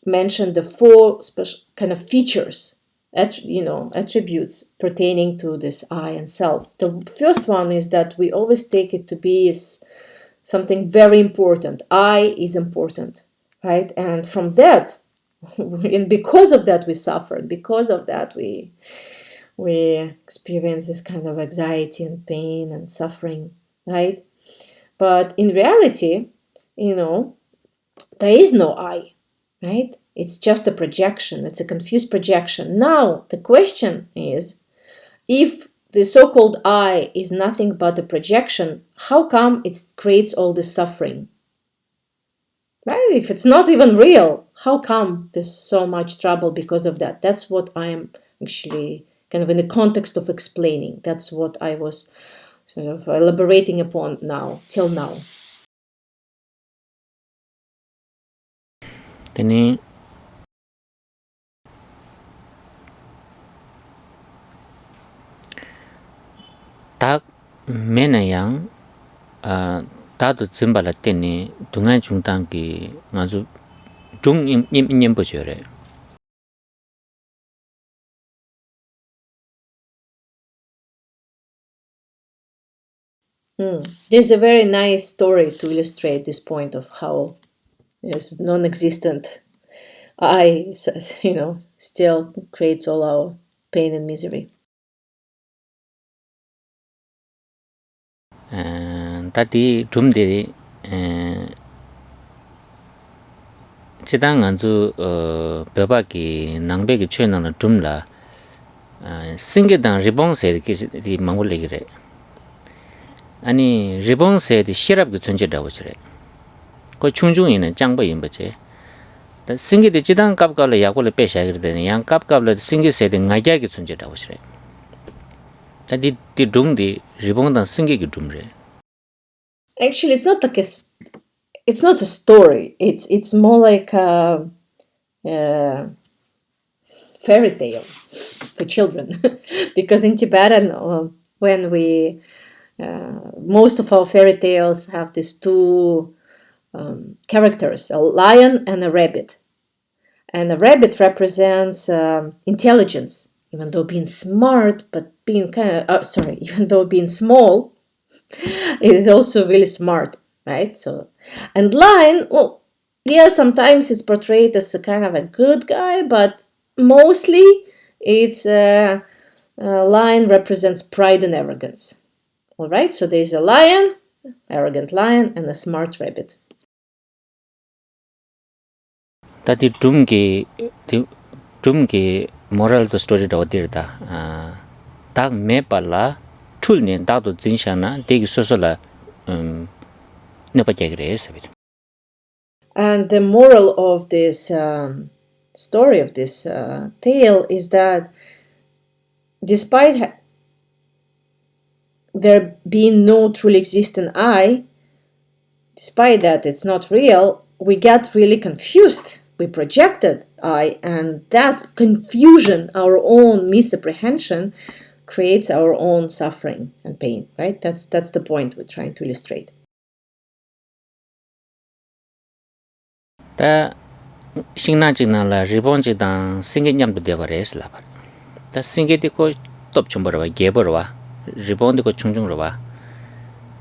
Speaker 2: mentioned the 4 special kind of features, attributes pertaining to this I and self. The first one is that we always take it to be something very important. I is important, right? And from that, and because of that we suffer. Because of that we experience this kind of anxiety and pain and suffering, right? But in reality, there is no I, right? It's just a projection. It's a confused projection. Now, the question is, if the so-called I is nothing but a projection, how come it creates all this suffering? Right? If it's not even real, how come there's so much trouble because of that? That's what I'm actually kind of in the context of explaining. That's what I was sort of elaborating upon till now.
Speaker 1: Teni 딱 매나양 다도 짐발라 때니 동안 중단기 아주 중임 보셔래.
Speaker 2: There's a very nice story to illustrate this point of how this non-existent I, still creates all our pain and misery.
Speaker 1: 다디 둠데 지당 안주 벼바기 낭백이 최나는 둠라 싱게당 리봉세 디 망골레기래 아니 리봉세 디 시랍 존재라고 그래 그 충중에는 장보인 거지 싱게디 지당 값값을 약골을 빼셔야 그러더니 양 값값을 싱게세디 나게기 존재라고 그래 다디 디 둠디 리봉당 싱게기 둠래
Speaker 2: Actually, it's not like it's not a story. It's more like a fairy tale for children, because in Tibetan, when we most of our fairy tales have these 2 characters, a lion and a rabbit, and a rabbit represents intelligence, even though being smart, but being even though being small. It is also really smart, right? So, and lion, sometimes it's portrayed as a kind of a good guy, but mostly it's lion represents pride and arrogance. All right, so there's a lion, arrogant lion, and a smart rabbit.
Speaker 1: 다디 둠게 moral the story da odirda 딱 매발라 툴네 다도 진샤나 되게 소소라 네바게 그래서
Speaker 2: And the moral of this story, of this tale, is that despite there being no truly existent I, despite that it's not real, we get really confused. We projected I, and that confusion, our own misapprehension, creates our own suffering and pain, right? That's the point we're trying to illustrate.
Speaker 1: 다 신나지나라 리본지당 생긴냠도 되버렸을 봐. 다 생기디고 톱 좀 벌어 봐. 개벌어 봐. 리본디고 충중으로 봐.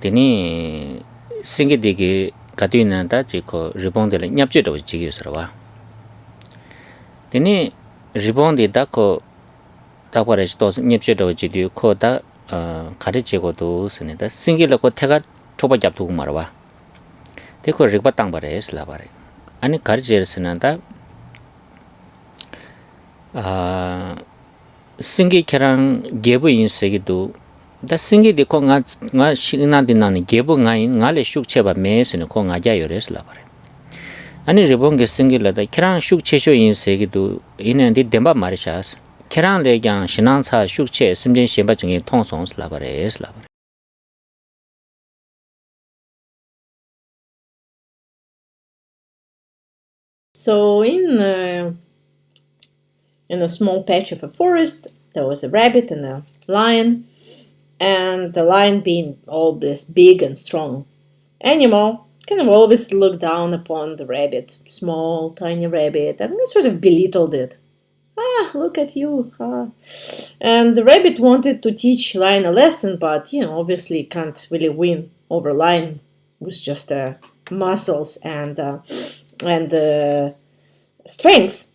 Speaker 1: 되니 생기디기 가디는다 지고 리본디를 냠지도 지기서로 봐. 되니 리본디다고 다버레스 또 냠지도 지디 코다 가르치고도 쓰는데 생기려고 태가 초바 잡두고 말아 봐. 되고 리바 땅버렸을 봐. 아니 가르치르스는다 신기케랑 개부 인세기도 다 신기디 코가 신나디나니 개부 나래 슉체바 메스는 코가 야요레스라 바래 아니 리본게 신기라다 케랑 슉체쇼 인세기도 이는디 뎀바 마르샤스 케랑 레강 신앙사 슉체 심진 심바 중에 통송스라 바레스라 바래
Speaker 2: So in a small patch of a forest, there was a rabbit and a lion, and the lion, being all this big and strong animal, kind of always looked down upon the rabbit, small, tiny rabbit, and sort of belittled it. Look at you. And the rabbit wanted to teach lion a lesson, but, obviously can't really win over lion with just muscles and strength.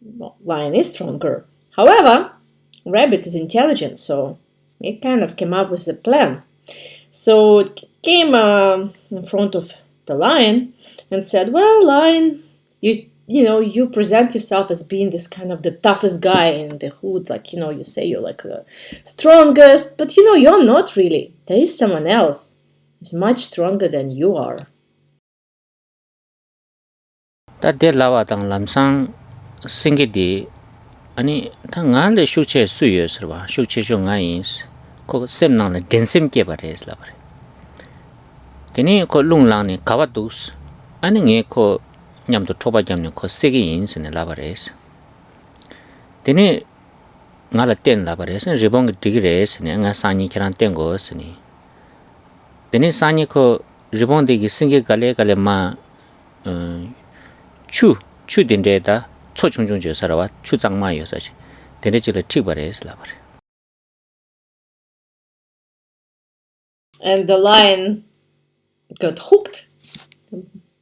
Speaker 2: Well, lion is stronger. However, rabbit is intelligent, so it kind of came up with a plan. So it came in front of the lion and said, "Well, lion, you present yourself as being this kind of the toughest guy in the hood, like, you say you're like the strongest, but you're not really. There is someone else who's much stronger than you are."
Speaker 1: 다데 라와당 람상 생기디 아니 당안레 슈체 수여서 봐 슈체 쇼가인스 코 셈나네 덴셈게 바레스라 바레 데니 코 룽랑네 가와두스 아니 녜코 냠도 토바잠네 코 세기 인스네 라바레스 데니 ngala ten labares ribong digres ne nga sani kiran tengo sni deni sani ko ribong digi singe gale ma 추 된데다 초중중 저사라와 추장마여서지 데네지를 튀버레스 라버
Speaker 2: And the lion got hooked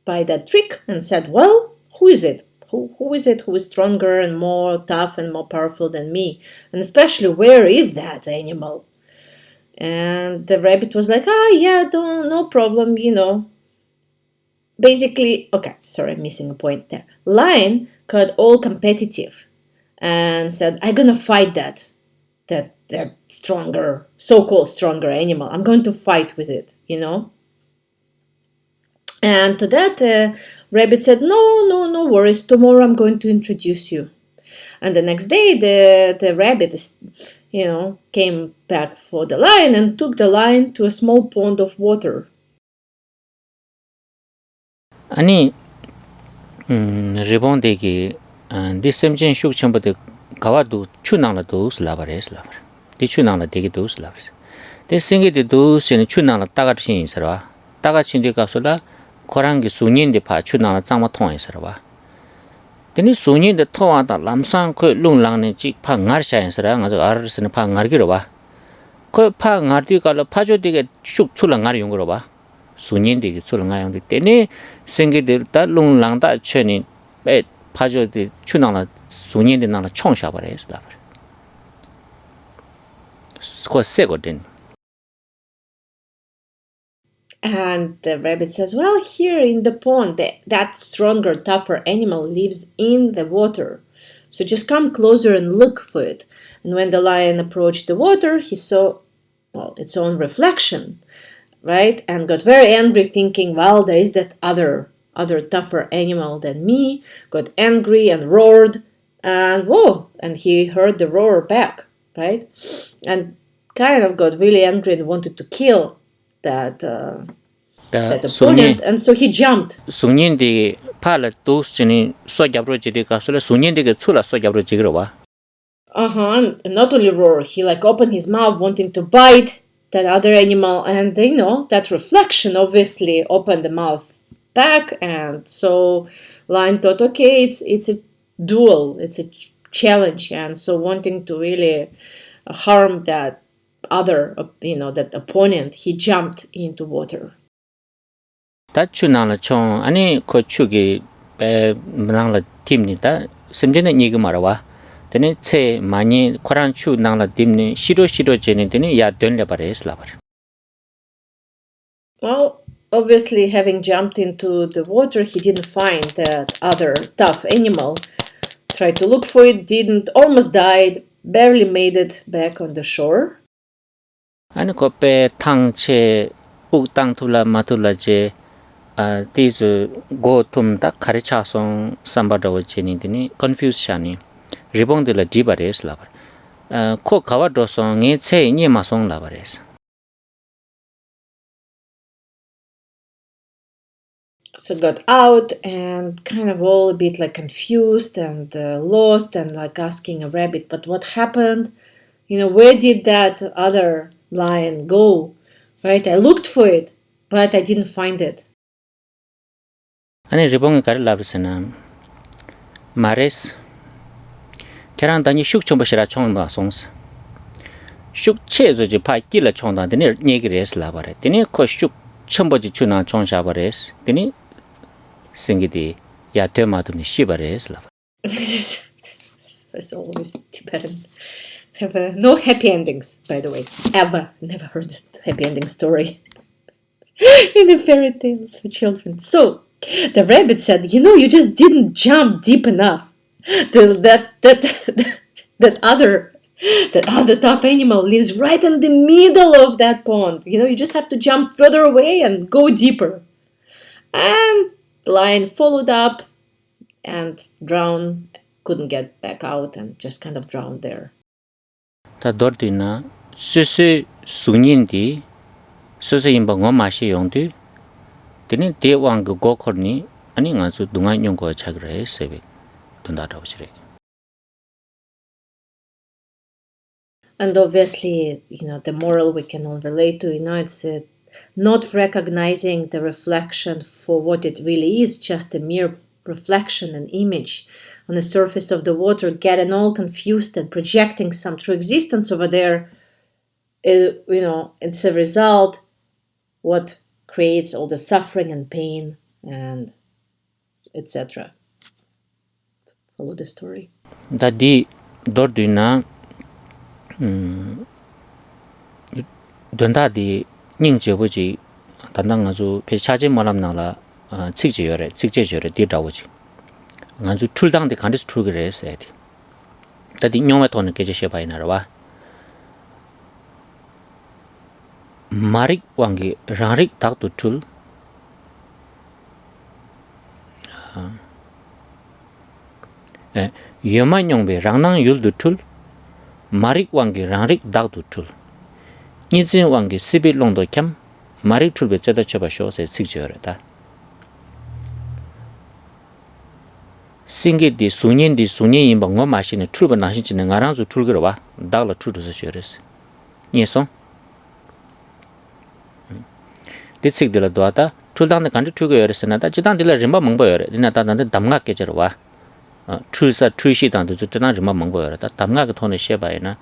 Speaker 2: by that trick and said, "Well, who is it? Who is it who is stronger and more tough and more powerful than me? And especially, where is that animal?" And the rabbit was like, yeah, no problem, Basically, okay, sorry, I'm missing a point there. Lion got all competitive and said, "I'm gonna fight that stronger, so-called stronger animal. I'm going to fight with it, And to that, rabbit said, no worries. Tomorrow I'm going to introduce you." And the next day, the rabbit, came back for the lion and took the lion to a small pond of water.
Speaker 1: 아니 리본데기 디셈진 슈크첨버데 가와도 추나나도 슬라바레스 라바 디 추나나 되기도 슬라바레스 데 생게도 신이 추나나 따가신 있어라 따가신데 가서라 고랑기 수년데 파 추나나 장마 통해서라 데니 수년데 토와다 람상 그 룽랑네 지파 나르샤인서라 가서 아르스네 파 나르기로 봐그파 나르디 가라 파조디게 슉 출랑 나르 용거로 봐 수년데 출랑아용데 때네 생게들다 룽랑다 쳔이 배 파조디 추나나 수년데 나나 총샤바레스다
Speaker 2: And the rabbit says, "Well, here in the pond, that stronger, tougher animal lives in the water. So just come closer and look for it." And when the lion approached the water, he saw, its own reflection, right? And got very angry, thinking, "Well, there is that other other tougher animal than me, got angry and roared, and whoa, and he heard the roar back, right? And kind of got really angry and wanted to kill that
Speaker 1: 다
Speaker 2: opponent, and so he jumped.
Speaker 1: 송년디 팔을 도스니 소잡로 지리가 소라 송년디가 출라 소잡로 지그러 와.
Speaker 2: And not only roar, he like opened his mouth wanting to bite that other animal, and that reflection obviously opened the mouth back, and so lion thought, okay, it's a duel, it's a challenge, and so wanting to really harm that other, that opponent, he jumped into water.
Speaker 1: 다추나라 총 아니 거축이 나라 팀니다. 심지는 이거 말아와. 되네 체 많이 코란 추 나라 팀니 시로 제네더니 야 된래 바레스라 바.
Speaker 2: Well, obviously, having jumped into the water, he didn't find that other tough animal. Tried to look for it, didn't, almost died, barely made it back on the shore.
Speaker 1: 아니 거페 탕체 북땅툴라 마툴라제 these go tum da karichasong sambadaw chenidini confusion ribongdela dibares labar ko kawa dosong nge che nyi masong labares.
Speaker 2: So got out and kind of all a bit like confused and lost and like asking a rabbit, but what happened? Where did that other lion go? Right? I looked for it, but I didn't find it.
Speaker 1: 아니 리봉이 가를 라브스나 마레스 계란단이 슉청버시라 총마 송스 슉체즈지 파이끼라 총단데 얘기를 했어 라바레 되니 코슉 첨버지 주나 총샤바레스 되니 생기디 야 되마듬니 시바레스 라바.
Speaker 2: As always, Tibetan have no happy endings, by the way. Ever. Never heard this happy ending story in the fairy tales for children. So, the rabbit said, you just didn't jump deep enough. That other tough animal lives right in the middle of that pond. You just have to jump further away and go deeper. And the lion followed up and drowned, couldn't get back out, and just kind of drowned there.
Speaker 1: 다 dortina 스스 수닌디 스스 임바 고마시 용디 되니 대왕 그 고코니 아니 가서 동안 용거 차그래 세베 돈다라고 지래.
Speaker 2: And obviously, the moral we can all relate to, it's not recognizing the reflection for what it really is, just a mere reflection, an image on the surface of the water, getting all confused and projecting some true existence over there. It's a result what creates all the suffering and pain and etc. Follow the story.
Speaker 1: 다디 dordu나 돈다디 닝제버지 단당아주 배차지 말함나라 직제열에 뒤다오지 아주 출당데 간데스 출그레스 에디 다디 뇽에 돈을 깨제셔 바이나라와 마릭 왕기 라릭 닥도 툴 여만용베 랑낭 율도 툴 마릭 왕기 라릭 닥도 툴 니진 왕기 시빌롱도 캠 마릭 툴베 쩌다 쳐바쇼세 직제열에다 싱게디 수년디 수년이 뭔가 마시네 툴버 나신지는 가랑주 툴거라 와 달라 툴도서 쉬어레스 니에서 디식들라 도와다 툴당데 간주 툴거 열었으나다 지단들라 림바 먹버 열어 디나다단데 담가게 저러 와 툴사 툴시단도 주트나 림바 먹버 열었다 담가게 돈에 셔바이나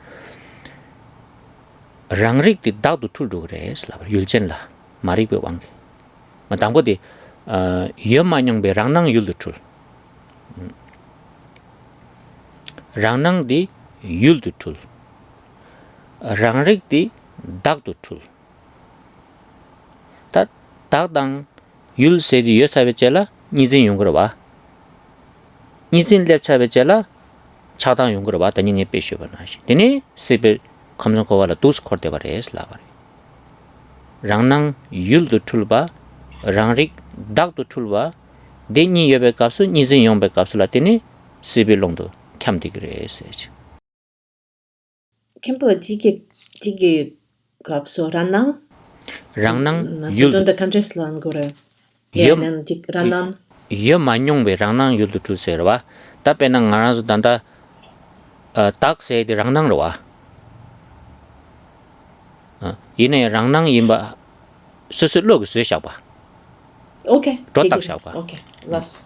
Speaker 1: 랑릭디 다도 툴도 그래 슬라버 율젠라 마리베 왕게 마담고디 여만용베 랑낭 율도 툴 랑낭디 율도 툴 랑릭디 닥도 툴 다 닥당 율세디 여사베젤라 니진 용거로 봐 니진 랩차베젤라 차당 용거로 봐 다니네 빼셔버나시 되니 세베 감정거와라 도스 콜데 바레스 라바레 랑낭 율도 툴바 랑릭 닥도 툴바 데니 여배 값수 니진 용배 값수라 때니 시빌롱도 캠디그레 세지.
Speaker 2: Khenpo tiki kapso ranang.
Speaker 1: 랑낭
Speaker 2: Na
Speaker 1: 율
Speaker 2: da kanjes lan gore.
Speaker 1: 여
Speaker 2: Nen tik ranan.
Speaker 1: 여 만용배 랑낭 율도 주세요와 답에는 알아서 단다 딱세디 랑낭로와 이네 랑낭 임바 스스로그 쓰셔봐.
Speaker 2: Okay.
Speaker 1: Rotak shawka.
Speaker 2: Okay. Las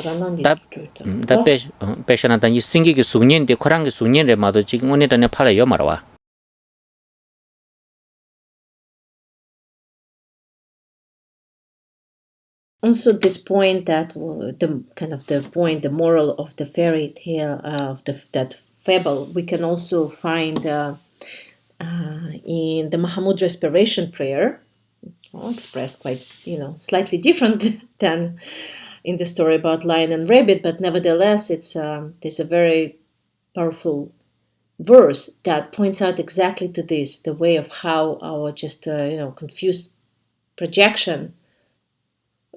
Speaker 2: ranan di.
Speaker 1: 답에 배셔나다 이 생기기 숙련데 코랑기 숙련에 마도 지금 오늘에 팔아요 말아와.
Speaker 2: Also, this point that the moral of the fairy tale that fable, we can also find in the Mahamud respiration prayer, expressed quite slightly different than in the story about lion and rabbit, but nevertheless, there's a very powerful verse that points out exactly to this, the way of how our just confused projection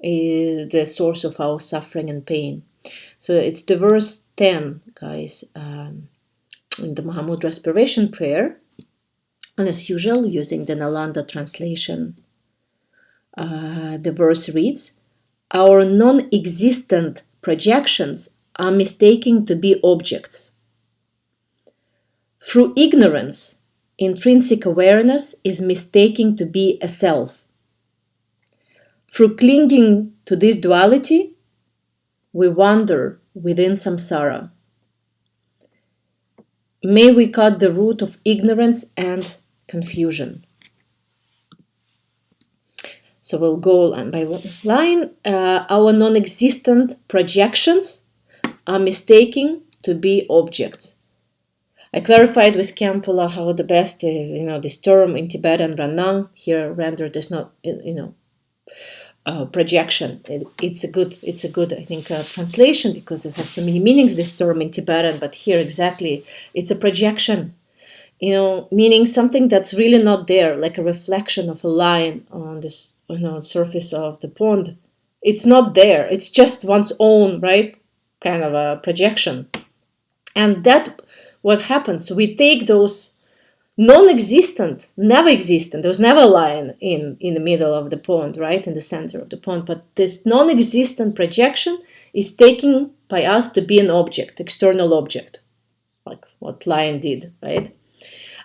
Speaker 2: is the source of our suffering and pain. So it's the verse 10, guys, in the Mahamud respiration prayer, and as usual, using the Nalanda translation, the verse reads, "Our non-existent projections are mistaken to be objects. Through ignorance, intrinsic awareness is mistaken to be a self. Through clinging to this duality, we wander within samsara. May we cut the root of ignorance and confusion." So we'll go line by line. Our non-existent projections are mistaken to be objects. I clarified with Khenpo how the best is, this term in Tibetan ranang here rendered is not, projection. It's a good, I think, translation because it has so many meanings. This term in Tibetan, but here exactly, it's a projection. Meaning something that's really not there, like a reflection of a line on this, surface of the pond. It's not there. It's just one's own, right, kind of a projection. And that what happens. We take those non-existent, never existent. There was never a line in the middle of the pond, right, in the center of the pond. But this non-existent projection is taken by us to be an object, external object, like what lion did, right?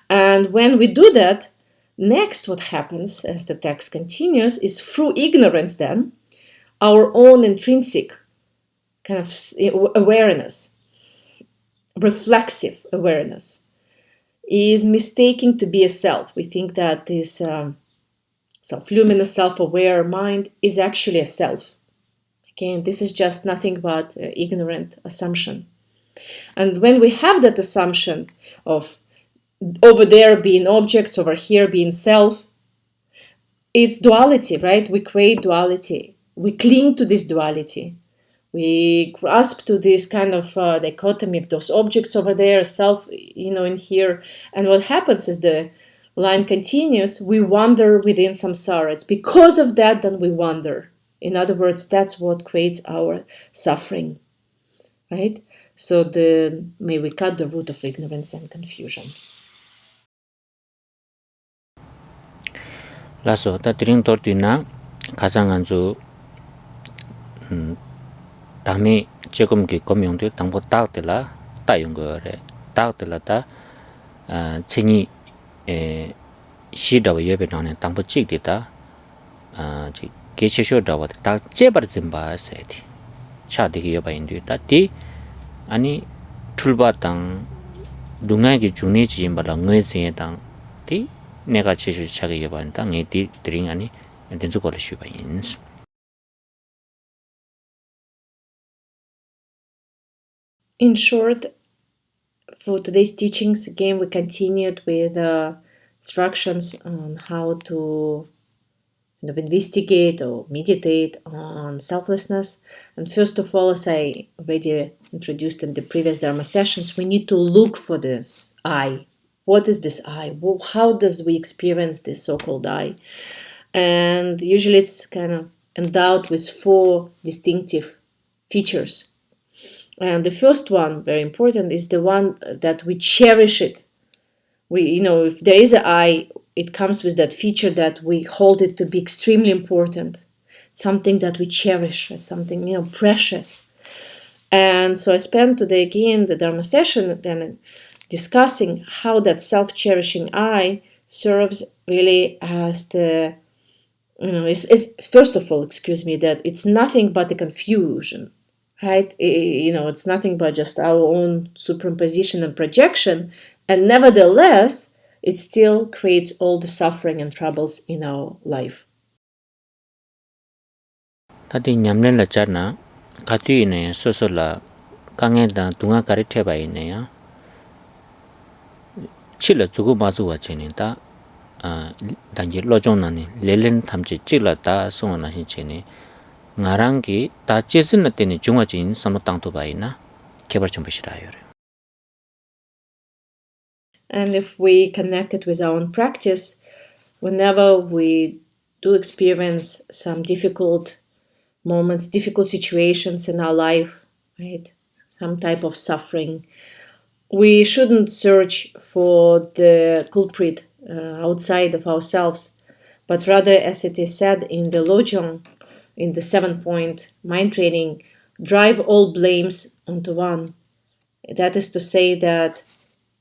Speaker 2: And when we do that, next what happens, as the text continues, is through ignorance then, our own intrinsic kind of awareness, reflexive awareness, is mistaken to be a self. We think that this self-luminous, self-aware mind is actually a self. Okay, and this is just nothing but ignorant assumption. And when we have that assumption of over there being objects, over here being self, it's duality, right? We create duality. We cling to this duality. We grasp to this kind of dichotomy of those objects over there, self, in here. And what happens is the line continues, we wander within samsara. It's because of that that we wander. In other words, that's what creates our suffering, right? So may we cut the root of ignorance and confusion.
Speaker 1: 라서 다 드링 돌디나 가장 안주 담이 조금 그 검용도 당보 딱들라 따용 거래 딱들라다 체니 시다와 예배 나네 당보 찍디다 지 개체쇼다와 딱 제발 좀 봐야지 차디기 여바인데 다디 아니 출바당 둥아기 중내지 임바라 뇌지에당 디 내가 제시 차게 여바인다 네 드링 아니 된주 걸을 슈바인스.
Speaker 2: In short, for today's teachings, again, we continued with instructions on how to investigate or meditate on selflessness. And first of all, as I already introduced in the previous Dharma sessions, we need to look for this I. What is this I? How does we experience this so-called I? And usually it's kind of endowed with 4 distinctive features. And the first one, very important, is the one that we cherish it. If there is an eye, it comes with that feature that we hold it to be extremely important, something that we cherish, something precious. And so I spent today again the Dharma session then discussing how that self-cherishing eye serves really as the, is first of all, that it's nothing but a confusion, right? It's nothing but just our own superimposition and projection, and nevertheless, it still creates all the suffering and troubles in our life.
Speaker 1: Tadi nyamlen la charna katu ine sosola kangen da dunga kari theba ine ya chila zugu bazu wa chene da dangi lojong nani lelen thamche chila da songa na shin chene ngarangi da chesin na tene junga chin samlo tangto ba ina kebar chombo shirayo re.
Speaker 2: And if we connect it with our own practice, whenever we do experience some difficult moments, difficult situations in our life, right? Some type of suffering, we shouldn't search for the culprit outside of ourselves, but rather, as it is said in the Lojong, in the 7-point mind training, drive all blames onto one. That is to say that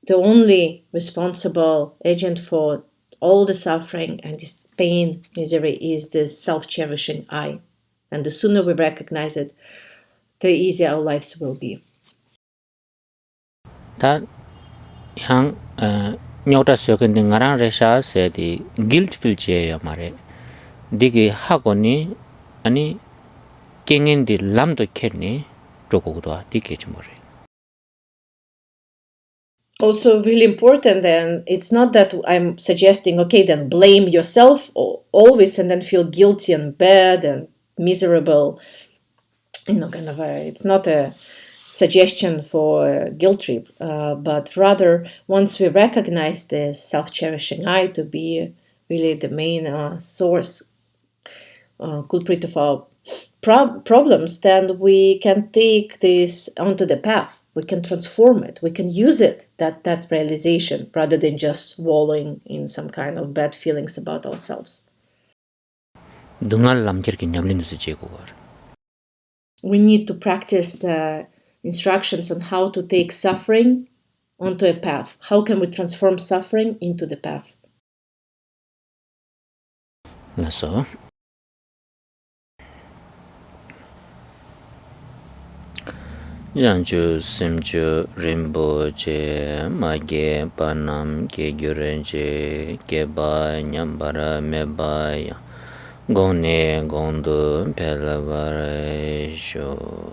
Speaker 2: the only responsible agent for all the suffering and this pain, misery, is the self-cherishing eye. And the sooner we recognize it, the easier our lives will be.
Speaker 1: Da yang nyota soken de ngarang resha se di guilt feel che ya mare digi hagoni ani kengen di lamdo kerni rogodo dike chmore.
Speaker 2: Also really important, then, it's not that I'm suggesting, okay, then blame yourself always and then feel guilty and bad and miserable. It's not a suggestion for a guilt trip, but rather once we recognize the self-cherishing eye to be really the main source, culprit of our problems, then we can take this onto the path. We can transform it. We can use it, that realization, rather than just wallowing in some kind of bad feelings about ourselves. We need to practice instructions on how to take suffering onto a path. How can we transform suffering into the path?
Speaker 1: So, Janju Simju Rinpoche Mage Panam Ke Gyurenje Keba Nyambara Mebaya Gone Gondo Pelavare Sho